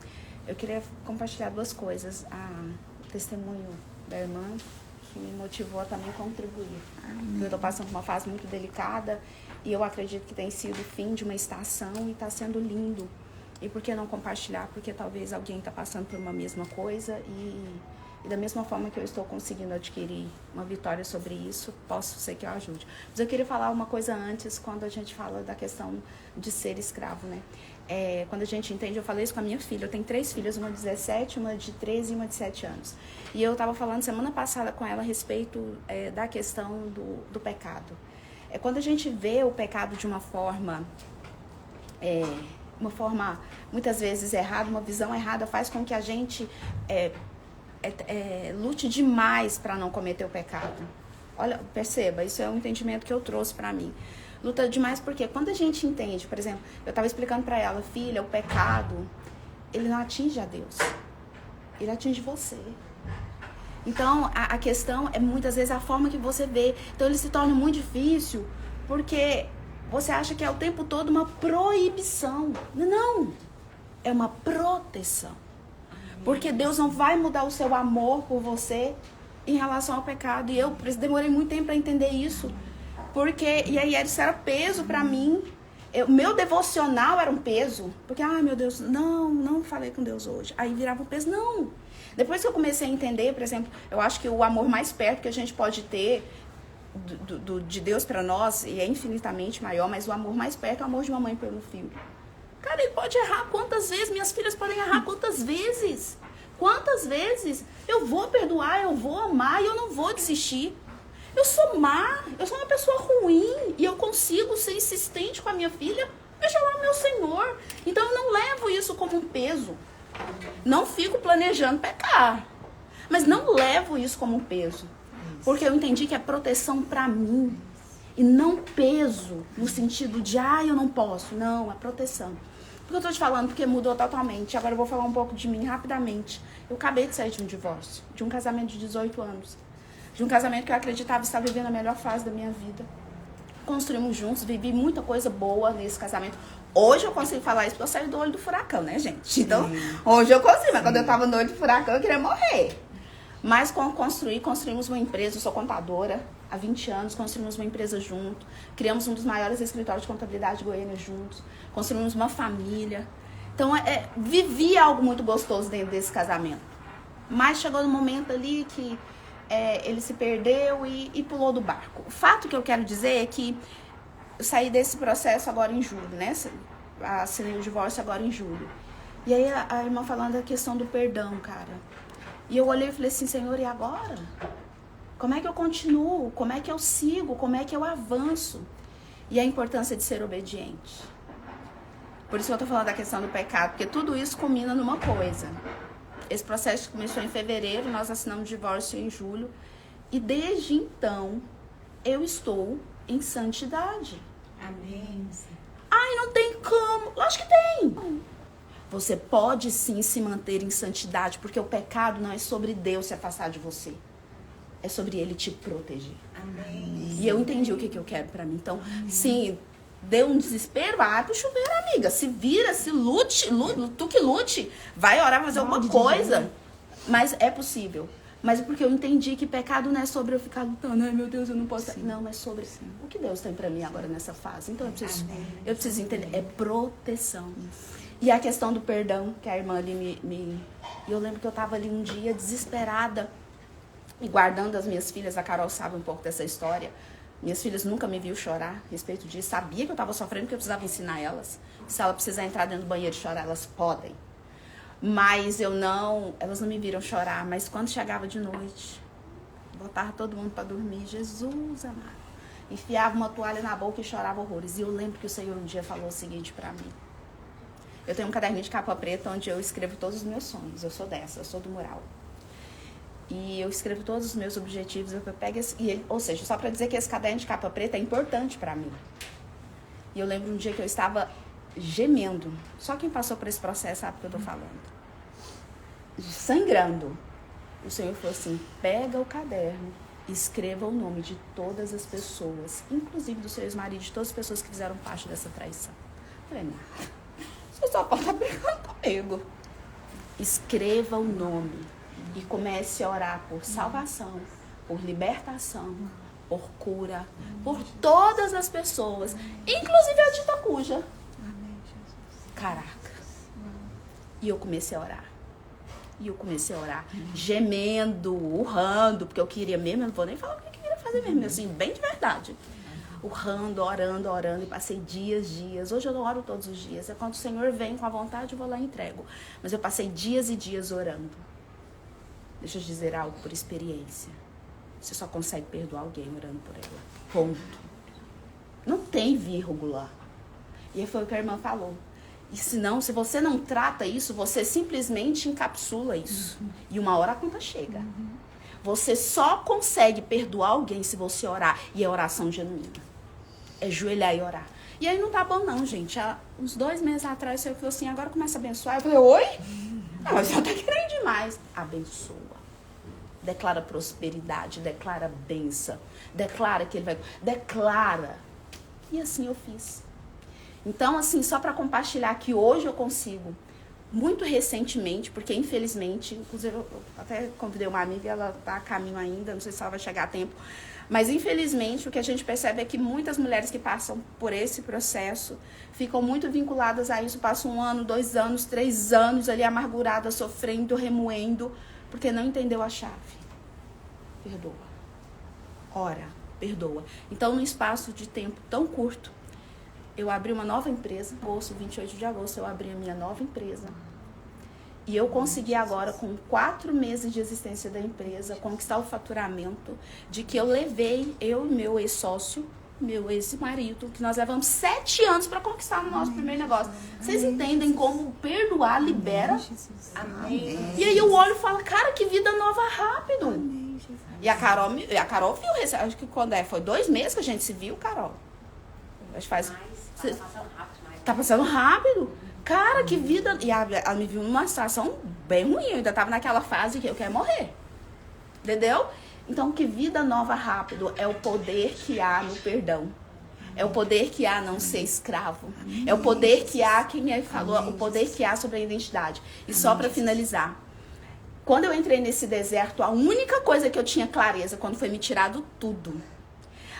eu queria compartilhar duas coisas. O testemunho da irmã, que me motivou a também contribuir. Eu estou passando por uma fase muito delicada e eu acredito que tem sido o fim de uma estação e está sendo lindo. E por que não compartilhar? Porque talvez alguém está passando por uma mesma coisa e da mesma forma que eu estou conseguindo adquirir uma vitória sobre isso, posso ser que eu ajude. Mas eu queria falar uma coisa antes, quando a gente fala da questão de ser escravo, né? Quando a gente entende, eu falei isso com a minha filha, eu tenho 3 filhas, uma de 17, uma de 13 e uma de 7 anos. E eu estava falando semana passada com ela a respeito da questão do pecado. Quando a gente vê o pecado de uma forma muitas vezes errada, uma visão errada, faz com que a gente lute demais para não cometer o pecado. Olha, perceba, isso é um entendimento que eu trouxe para mim. Luta demais porque quando a gente entende, por exemplo, eu estava explicando para ela, filha, o pecado, ele não atinge a Deus, ele atinge você. Então, a questão é muitas vezes a forma que você vê. Então, ele se torna muito difícil porque você acha que é o tempo todo uma proibição. Não, é uma proteção. Porque Deus não vai mudar o seu amor por você em relação ao pecado. E eu demorei muito tempo para entender isso. E aí isso era peso para mim. Meu devocional era um peso. Porque, meu Deus, não falei com Deus hoje. Aí virava um peso, não. Depois que eu comecei a entender, por exemplo, eu acho que o amor mais perto que a gente pode ter de Deus para nós, e é infinitamente maior, mas o amor mais perto é o amor de uma mãe pelo filho. Cara, ele pode errar quantas vezes? Minhas filhas podem errar quantas vezes? Quantas vezes? Eu vou perdoar, eu vou amar e eu não vou desistir. Eu sou má, eu sou uma pessoa ruim e eu consigo ser insistente com a minha filha, deixa lá o meu Senhor. Então eu não levo isso como um peso. Não fico planejando pecar, mas não levo isso como um peso. Porque eu entendi que é proteção pra mim e não peso no sentido de, eu não posso. Não, é proteção. Por que eu tô te falando? Porque mudou totalmente. Agora eu vou falar um pouco de mim rapidamente. Eu acabei de sair de um divórcio, de um casamento de 18 anos. De um casamento que eu acreditava estar vivendo a melhor fase da minha vida. Construímos juntos, vivi muita coisa boa nesse casamento. Hoje eu consigo falar isso porque eu saí do olho do furacão, né, gente? Então, hoje eu consigo, mas quando eu tava no olho do furacão eu queria morrer. Mas construímos uma empresa, eu sou contadora há 20 anos, construímos uma empresa junto, criamos um dos maiores escritórios de contabilidade de Goiânia juntos, construímos uma família. Então, vivi algo muito gostoso dentro desse casamento. Mas chegou no momento ali que ele se perdeu e pulou do barco. O fato que eu quero dizer é que eu saí desse processo agora em julho, né? Assinei o divórcio agora em julho. E aí a irmã falando da questão do perdão, cara. E eu olhei e falei assim, Senhor, e agora? Como é que eu continuo? Como é que eu sigo? Como é que eu avanço? E a importância de ser obediente. Por isso que eu tô falando da questão do pecado, porque tudo isso culmina numa coisa. Esse processo começou em fevereiro, nós assinamos o divórcio em julho. E desde então, eu estou em santidade. Amém. Não tem como. Lógico que tem. Você pode sim se manter em santidade, porque o pecado não é sobre Deus se afastar de você. É sobre Ele te proteger. Amém. E eu entendi o que eu quero pra mim. Então, sim, deu um desespero, vai pro chuveiro, amiga. Se vira, se lute, tu que lute. Vai orar, fazer alguma coisa. Mas é possível. Mas é porque eu entendi que pecado não é sobre eu ficar lutando. Ai, meu Deus, eu não posso. Sim. Não, é sobre o que Deus tem pra mim agora nessa fase. Então, eu preciso entender. É proteção. E a questão do perdão, que a irmã ali eu lembro que eu tava ali um dia desesperada e guardando as minhas filhas. A Carol sabe um pouco dessa história. Minhas filhas nunca me viu chorar a respeito disso. Sabia que eu tava sofrendo, porque eu precisava ensinar elas. Se ela precisar entrar dentro do banheiro e chorar, elas podem. Mas elas não me viram chorar. Mas quando chegava de noite, botava todo mundo para dormir. Jesus amado. Enfiava uma toalha na boca e chorava horrores. E eu lembro que o Senhor um dia falou o seguinte para mim. Eu tenho um caderninho de capa preta onde eu escrevo todos os meus sonhos. Eu sou do mural. E eu escrevo todos os meus objetivos. Eu pego ou seja, só para dizer que esse caderno de capa preta é importante para mim. E eu lembro um dia que eu estava gemendo. Só quem passou por esse processo sabe o que eu tô falando. sangrando. O Senhor falou assim, pega o caderno, escreva o nome de todas as pessoas, inclusive dos seus maridos, de todas as pessoas que fizeram parte dessa traição. Eu falei, não, você só pode estar brigando comigo. Escreva o nome e comece a orar por salvação, por libertação, por cura, por todas as pessoas, inclusive a dita cuja. Caraca. E eu comecei a orar. Gemendo, urrando, porque eu queria mesmo, eu não vou nem falar o que eu queria fazer mesmo, assim, bem de verdade. Urrando, orando, e passei dias. Hoje eu não oro todos os dias, é quando o Senhor vem com a vontade, eu vou lá e entrego. Mas eu passei dias e dias orando. Deixa eu dizer algo por experiência. Você só consegue perdoar alguém orando por ela. Ponto. Não tem vírgula. E aí foi o que a irmã falou. E senão, se você não trata isso, você simplesmente encapsula isso. E uma hora a conta chega. Você só consegue perdoar alguém se você orar. E é oração genuína. É joelhar e orar. E aí não tá bom não, gente. Há uns 2 meses atrás, você falou assim, agora começa a abençoar. Eu falei, oi? Não, mas você tá querendo demais. Abençoa. Declara prosperidade, declara bênção. Declara que ele vai... Declara. E assim eu fiz. Então, assim, só para compartilhar que hoje eu consigo, muito recentemente, porque infelizmente, inclusive eu até convidei uma amiga, ela tá a caminho ainda, não sei se ela vai chegar a tempo, mas infelizmente o que a gente percebe é que muitas mulheres que passam por esse processo ficam muito vinculadas a isso, passam 1 ano, 2 anos, 3 anos ali amarguradas, sofrendo, remoendo, porque não entendeu a chave. Perdoa. Ora, perdoa. Então, num espaço de tempo tão curto, eu abri uma nova empresa, agosto, 28 de agosto, eu abri a minha nova empresa. E eu consegui agora, com 4 meses de existência da empresa, conquistar o faturamento de que eu levei, eu e meu ex-sócio, meu ex-marido, que nós levamos 7 anos para conquistar o nosso primeiro negócio. Vocês entendem como perdoar libera? Amém. E aí eu olho e falo, cara, que vida nova rápido. Amém, e a Carol viu, acho que quando foi 2 meses que a gente se viu, Carol. Acho que faz... Tá passando rápido. Cara, que vida... E ela me viu numa situação bem ruim. Eu ainda tava naquela fase que eu quero morrer. Entendeu? Então, que vida nova rápido é o poder que há no perdão. É o poder que há não ser escravo. É o poder que há, quem me falou, o poder que há sobre a identidade. E só para finalizar. Quando eu entrei nesse deserto, a única coisa que eu tinha clareza, quando foi me tirado tudo,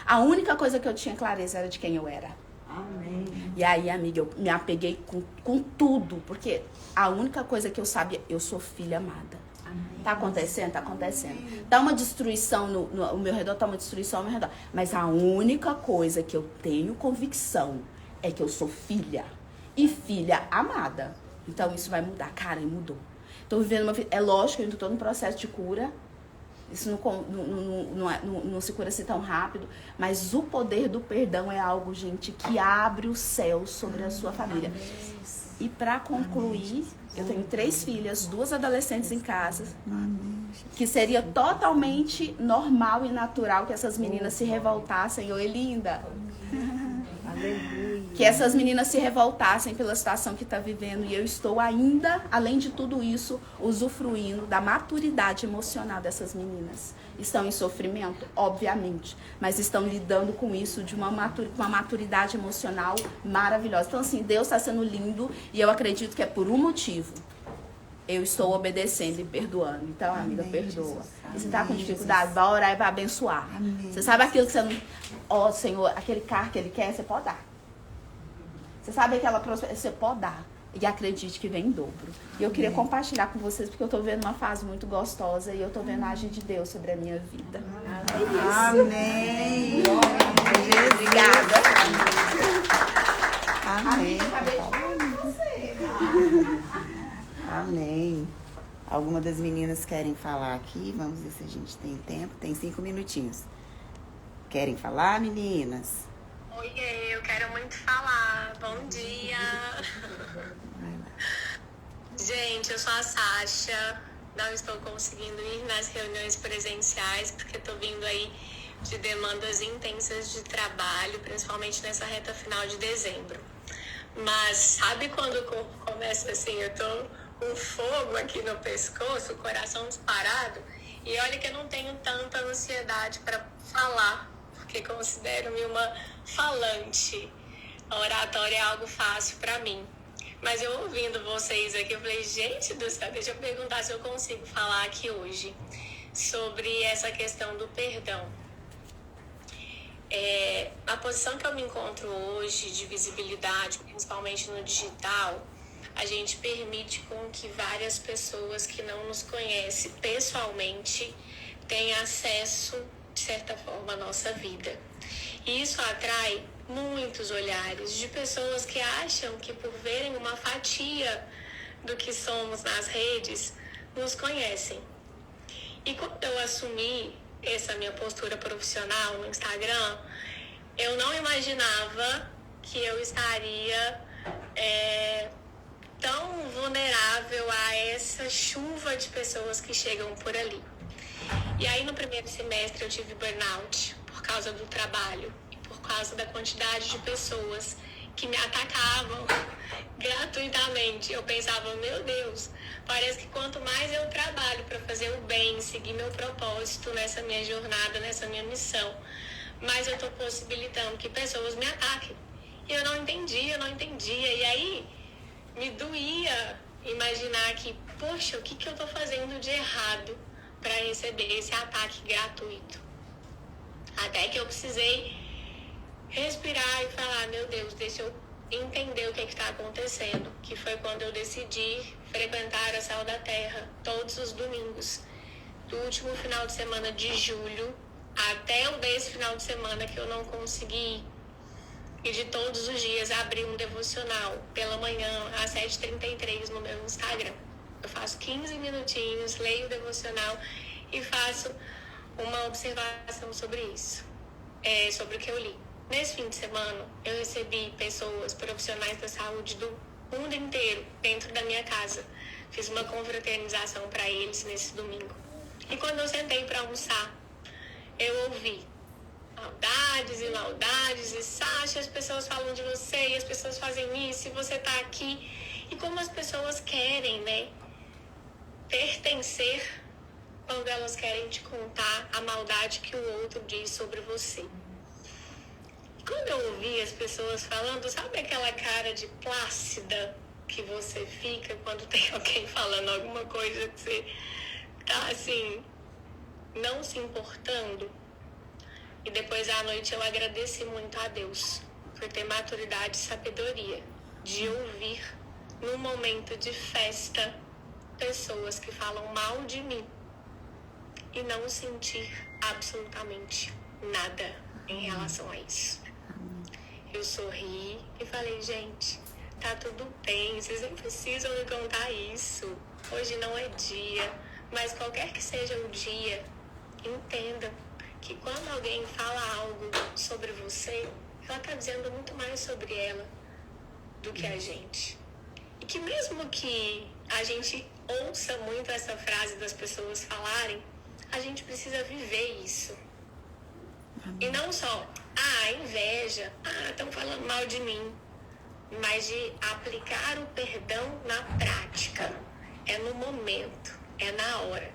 a única coisa que eu tinha clareza era de quem eu era. Amém. E aí, amiga, eu me apeguei com tudo, porque a única coisa que eu sabia, eu sou filha amada. Amém. Tá acontecendo? Tá acontecendo. Tá uma destruição no meu redor, tá uma destruição ao meu redor. Mas a única coisa que eu tenho convicção é que eu sou filha. E filha amada. Então isso vai mudar. Cara, e mudou. Tô vivendo uma vida. É lógico, eu ainda tô num processo de cura. Isso não se cura assim tão rápido, mas o poder do perdão é algo, gente, que abre o céu sobre a sua família. E para concluir, eu tenho 3 filhas, 2 adolescentes em casa, que seria totalmente normal e natural que essas meninas se revoltassem. Oi, linda! Que essas meninas se revoltassem pela situação que está vivendo. E eu estou ainda, além de tudo isso, usufruindo da maturidade emocional dessas meninas. Estão em sofrimento? Obviamente. Mas estão lidando com isso de uma maturidade emocional maravilhosa. Então, assim, Deus está sendo lindo e eu acredito que é por um motivo. Eu estou obedecendo e perdoando. Então, amiga, perdoa. E você está com dificuldade, vai orar e vai abençoar. Amém. Você sabe aquilo que você não... Ó, Senhor, aquele carro que Ele quer, você pode dar. Você sabe aquela prosperidade, você pode dar. E acredite que vem em dobro. E eu queria compartilhar com vocês, porque eu estou vendo uma fase muito gostosa e eu estou vendo a agir de Deus sobre a minha vida. É isso. Amém. Obrigada. Amém. Amém. Amém. Alguma das meninas querem falar aqui? Vamos ver se a gente tem tempo. Tem 5 minutinhos. Querem falar, meninas? Oi, eu quero muito falar. Bom dia. Gente, eu sou a Sasha. Não estou conseguindo ir nas reuniões presenciais porque estou vindo aí de demandas intensas de trabalho, principalmente nessa reta final de dezembro. Mas sabe quando o corpo começa assim, eu tô um fogo aqui no pescoço, o coração disparado. E olha que eu não tenho tanta ansiedade para falar, porque considero-me uma falante. A oratória é algo fácil para mim. Mas eu ouvindo vocês aqui, eu falei, gente do céu, deixa eu perguntar se eu consigo falar aqui hoje sobre essa questão do perdão. A posição que eu me encontro hoje de visibilidade, principalmente no digital, a gente permite com que várias pessoas que não nos conhecem pessoalmente tenham acesso, de certa forma, à nossa vida. E isso atrai muitos olhares de pessoas que acham que por verem uma fatia do que somos nas redes, nos conhecem. E quando eu assumi essa minha postura profissional no Instagram, eu não imaginava que eu estaria tão vulnerável a essa chuva de pessoas que chegam por ali. E aí no primeiro semestre eu tive burnout por causa do trabalho e por causa da quantidade de pessoas que me atacavam gratuitamente. Eu pensava, meu Deus, parece que quanto mais eu trabalho para fazer o bem, seguir meu propósito nessa minha jornada, nessa minha missão, mais eu estou possibilitando que pessoas me ataquem. E eu não entendia. E aí me doía imaginar que, poxa, o que eu estou fazendo de errado para receber esse ataque gratuito? Até que eu precisei respirar e falar, meu Deus, deixa eu entender o que está acontecendo. Que foi quando eu decidi frequentar a Sal da Terra todos os domingos, do último final de semana de julho até o desse final de semana que eu não consegui ir. E de todos os dias abrir um devocional pela manhã às 7h33 no meu Instagram. Eu faço 15 minutinhos, leio o devocional e faço uma observação sobre isso, sobre o que eu li. Nesse fim de semana, eu recebi pessoas, profissionais da saúde do mundo inteiro dentro da minha casa. Fiz uma confraternização para eles nesse domingo. E quando eu sentei para almoçar, eu ouvi maldades e maldades, e Sasha, as pessoas falam de você, e as pessoas fazem isso, e você tá aqui. E como as pessoas querem, né, pertencer quando elas querem te contar a maldade que o outro diz sobre você. Quando eu ouvi as pessoas falando, sabe aquela cara de plácida que você fica quando tem alguém falando alguma coisa que você tá assim, não se importando? E depois à noite eu agradeci muito a Deus por ter maturidade e sabedoria de ouvir num momento de festa pessoas que falam mal de mim e não sentir absolutamente nada em relação a isso. Eu sorri e falei, gente, tá tudo bem, vocês não precisam me contar isso. Hoje não é dia, mas qualquer que seja o dia, entenda que quando alguém fala algo sobre você, ela tá dizendo muito mais sobre ela do que a gente. E que mesmo que a gente ouça muito essa frase das pessoas falarem, a gente precisa viver isso. E não só, inveja, estão falando mal de mim, mas de aplicar o perdão na prática. É no momento, é na hora.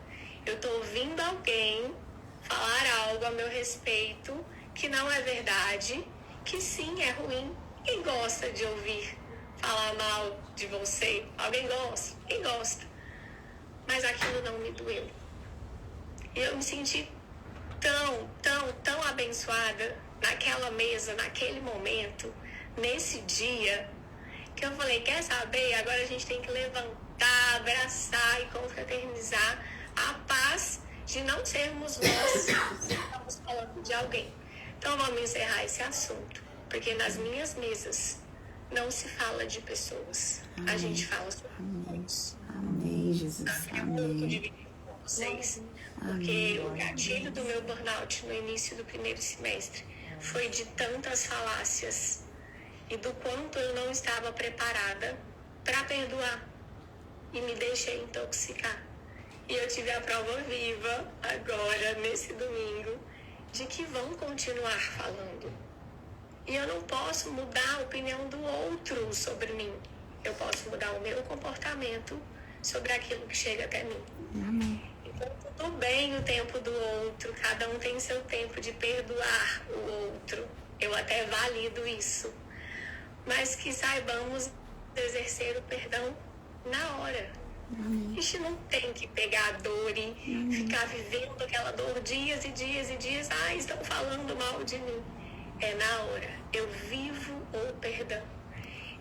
Eu tô ouvindo alguém falar algo a meu respeito que não é verdade, que sim, é ruim. Quem gosta de ouvir falar mal de você? Alguém gosta? Quem gosta? Mas aquilo não me doeu. E eu me senti tão abençoada naquela mesa, naquele momento, nesse dia, que eu falei, quer saber? Agora a gente tem que levantar, abraçar e confraternizar a paz de não sermos nós que estamos falando de alguém. Então vamos encerrar esse assunto, porque nas minhas mesas não se fala de pessoas. Amém. A gente fala sobre Deus. Amém, Jesus. Amém. Vocês, porque o gatilho do meu burnout no início do primeiro semestre foi de tantas falácias e do quanto eu não estava preparada para perdoar e me deixei intoxicar. E eu tive a prova viva agora, nesse domingo, de que vão continuar falando. E eu não posso mudar a opinião do outro sobre mim. Eu posso mudar o meu comportamento sobre aquilo que chega até mim. Então, tudo bem o tempo do outro, cada um tem seu tempo de perdoar o outro. Eu até valido isso. Mas que saibamos exercer o perdão na hora. A gente não tem que pegar a dor e ficar vivendo aquela dor dias e dias e dias. Ah, estão falando mal de mim. É na hora. Eu vivo o perdão.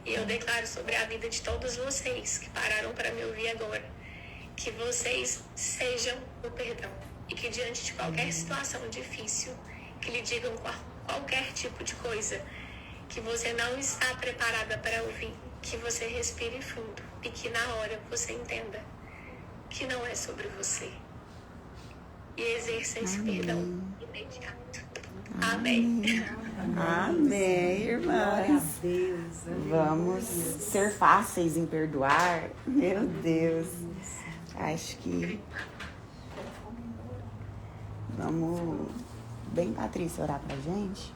E eu declaro sobre a vida de todos vocês que pararam para me ouvir agora, que vocês sejam o perdão. E que diante de qualquer situação difícil, que lhe digam qualquer tipo de coisa que você não está preparada para ouvir, que você respire fundo e que na hora você entenda que não é sobre você. E exerça esse perdão imediato. Amém. Amém, irmãs. Vamos ser fáceis em perdoar. Meu Deus. Acho que vamos, bem, Patrícia, orar pra gente.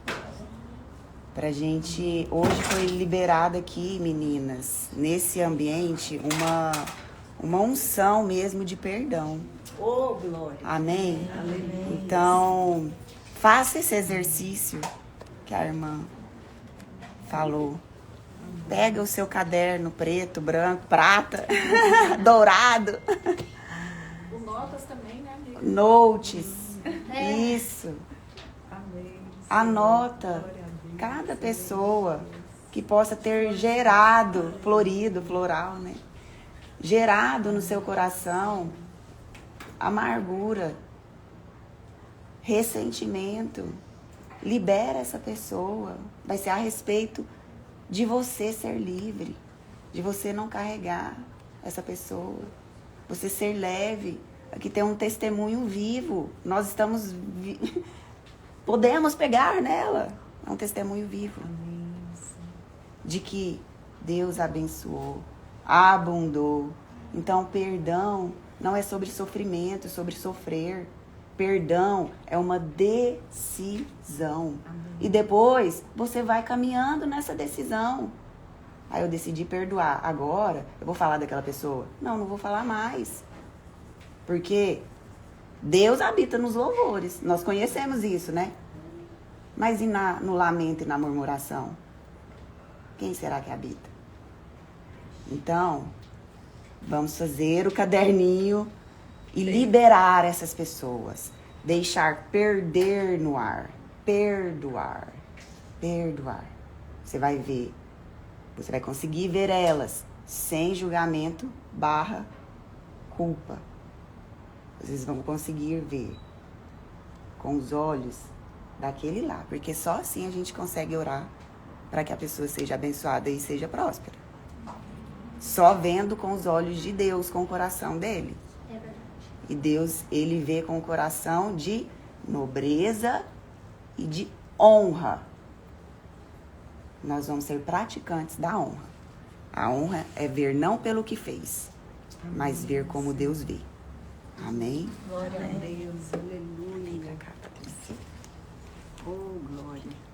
Pra gente, hoje foi liberada aqui, meninas, nesse ambiente, uma unção mesmo de perdão. Oh, glória. Amém? Então, faça esse exercício que a irmã falou. Pega o seu caderno preto, branco, prata, dourado. O notas também, né, amiga? Notes. Isso. Anota cada pessoa que possa ter gerado, florido, floral, né? Gerado no seu coração amargura, ressentimento. Libera essa pessoa. Vai ser a respeito de você ser livre, de você não carregar essa pessoa, você ser leve. Aqui tem um testemunho vivo. Nós estamos podemos pegar nela. É um testemunho vivo de que Deus abençoou, abundou. Então, perdão não é sobre sofrimento, é sobre sofrer. Perdão é uma decisão. E depois você vai caminhando nessa decisão. Aí eu decidi perdoar. Agora eu vou falar daquela pessoa? Não vou falar mais. Porque Deus habita nos louvores. Nós conhecemos isso, né? Mas e no lamento e na murmuração? Quem será que habita? Então, vamos fazer o caderninho e liberar essas pessoas. Deixar perder no ar. Perdoar. Perdoar. Você vai ver. Você vai conseguir ver elas sem julgamento / culpa. Vocês vão conseguir ver com os olhos daquele lá. Porque só assim a gente consegue orar para que a pessoa seja abençoada e seja próspera. Só vendo com os olhos de Deus, com o coração dele. É verdade. E Deus, ele vê com o coração de nobreza e de honra. Nós vamos ser praticantes da honra. A honra é ver não pelo que fez, mas ver como Deus vê. Amém? Glória a Deus. Aleluia. Oh, glória.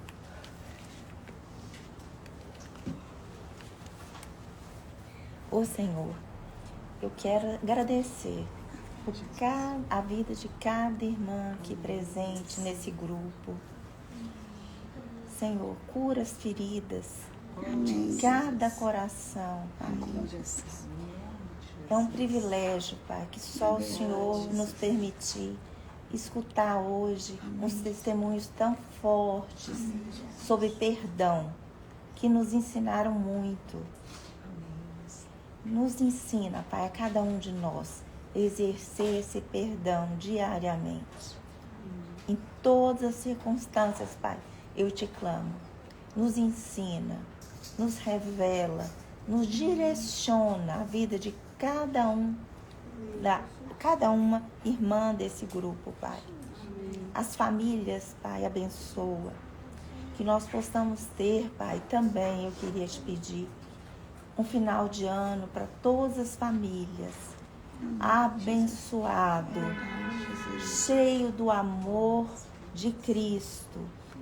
Ô Senhor, eu quero agradecer por a vida de cada irmã aqui presente nesse grupo. Senhor, cura as feridas de cada coração, Pai. É um privilégio, Pai, que só o Senhor nos permitir escutar hoje uns testemunhos tão fortes sobre perdão, que nos ensinaram muito. Nos ensina, Pai, a cada um de nós, exercer esse perdão diariamente. Em todas as circunstâncias, Pai, eu te clamo. Nos ensina, nos revela, nos direciona a vida de cada uma irmã desse grupo, Pai. As famílias, Pai, abençoa. Que nós possamos ter, Pai, também eu queria te pedir, um final de ano para todas as famílias, abençoado, cheio do amor de Cristo,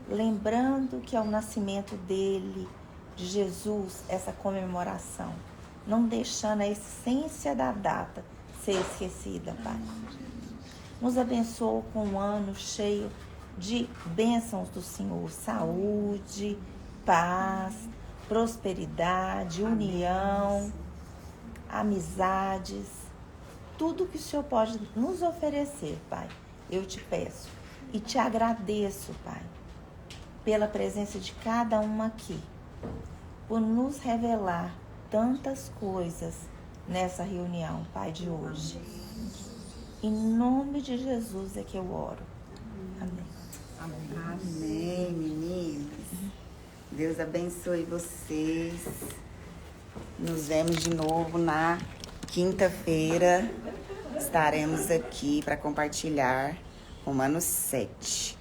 lembrando que é o nascimento dele, de Jesus, essa comemoração. não deixando a essência da data ser esquecida, Pai. Nos abençoa com um ano cheio de bênçãos do Senhor, saúde, paz, prosperidade, união, amizades, tudo que o Senhor pode nos oferecer, Pai. Eu te peço e te agradeço, Pai, pela presença de cada uma aqui, por nos revelar tantas coisas nessa reunião, Pai, de hoje. Em nome de Jesus é que eu oro. Amém. Amém, meninas. Deus abençoe vocês. Nos vemos de novo na quinta-feira. Estaremos aqui para compartilhar Romanos 7.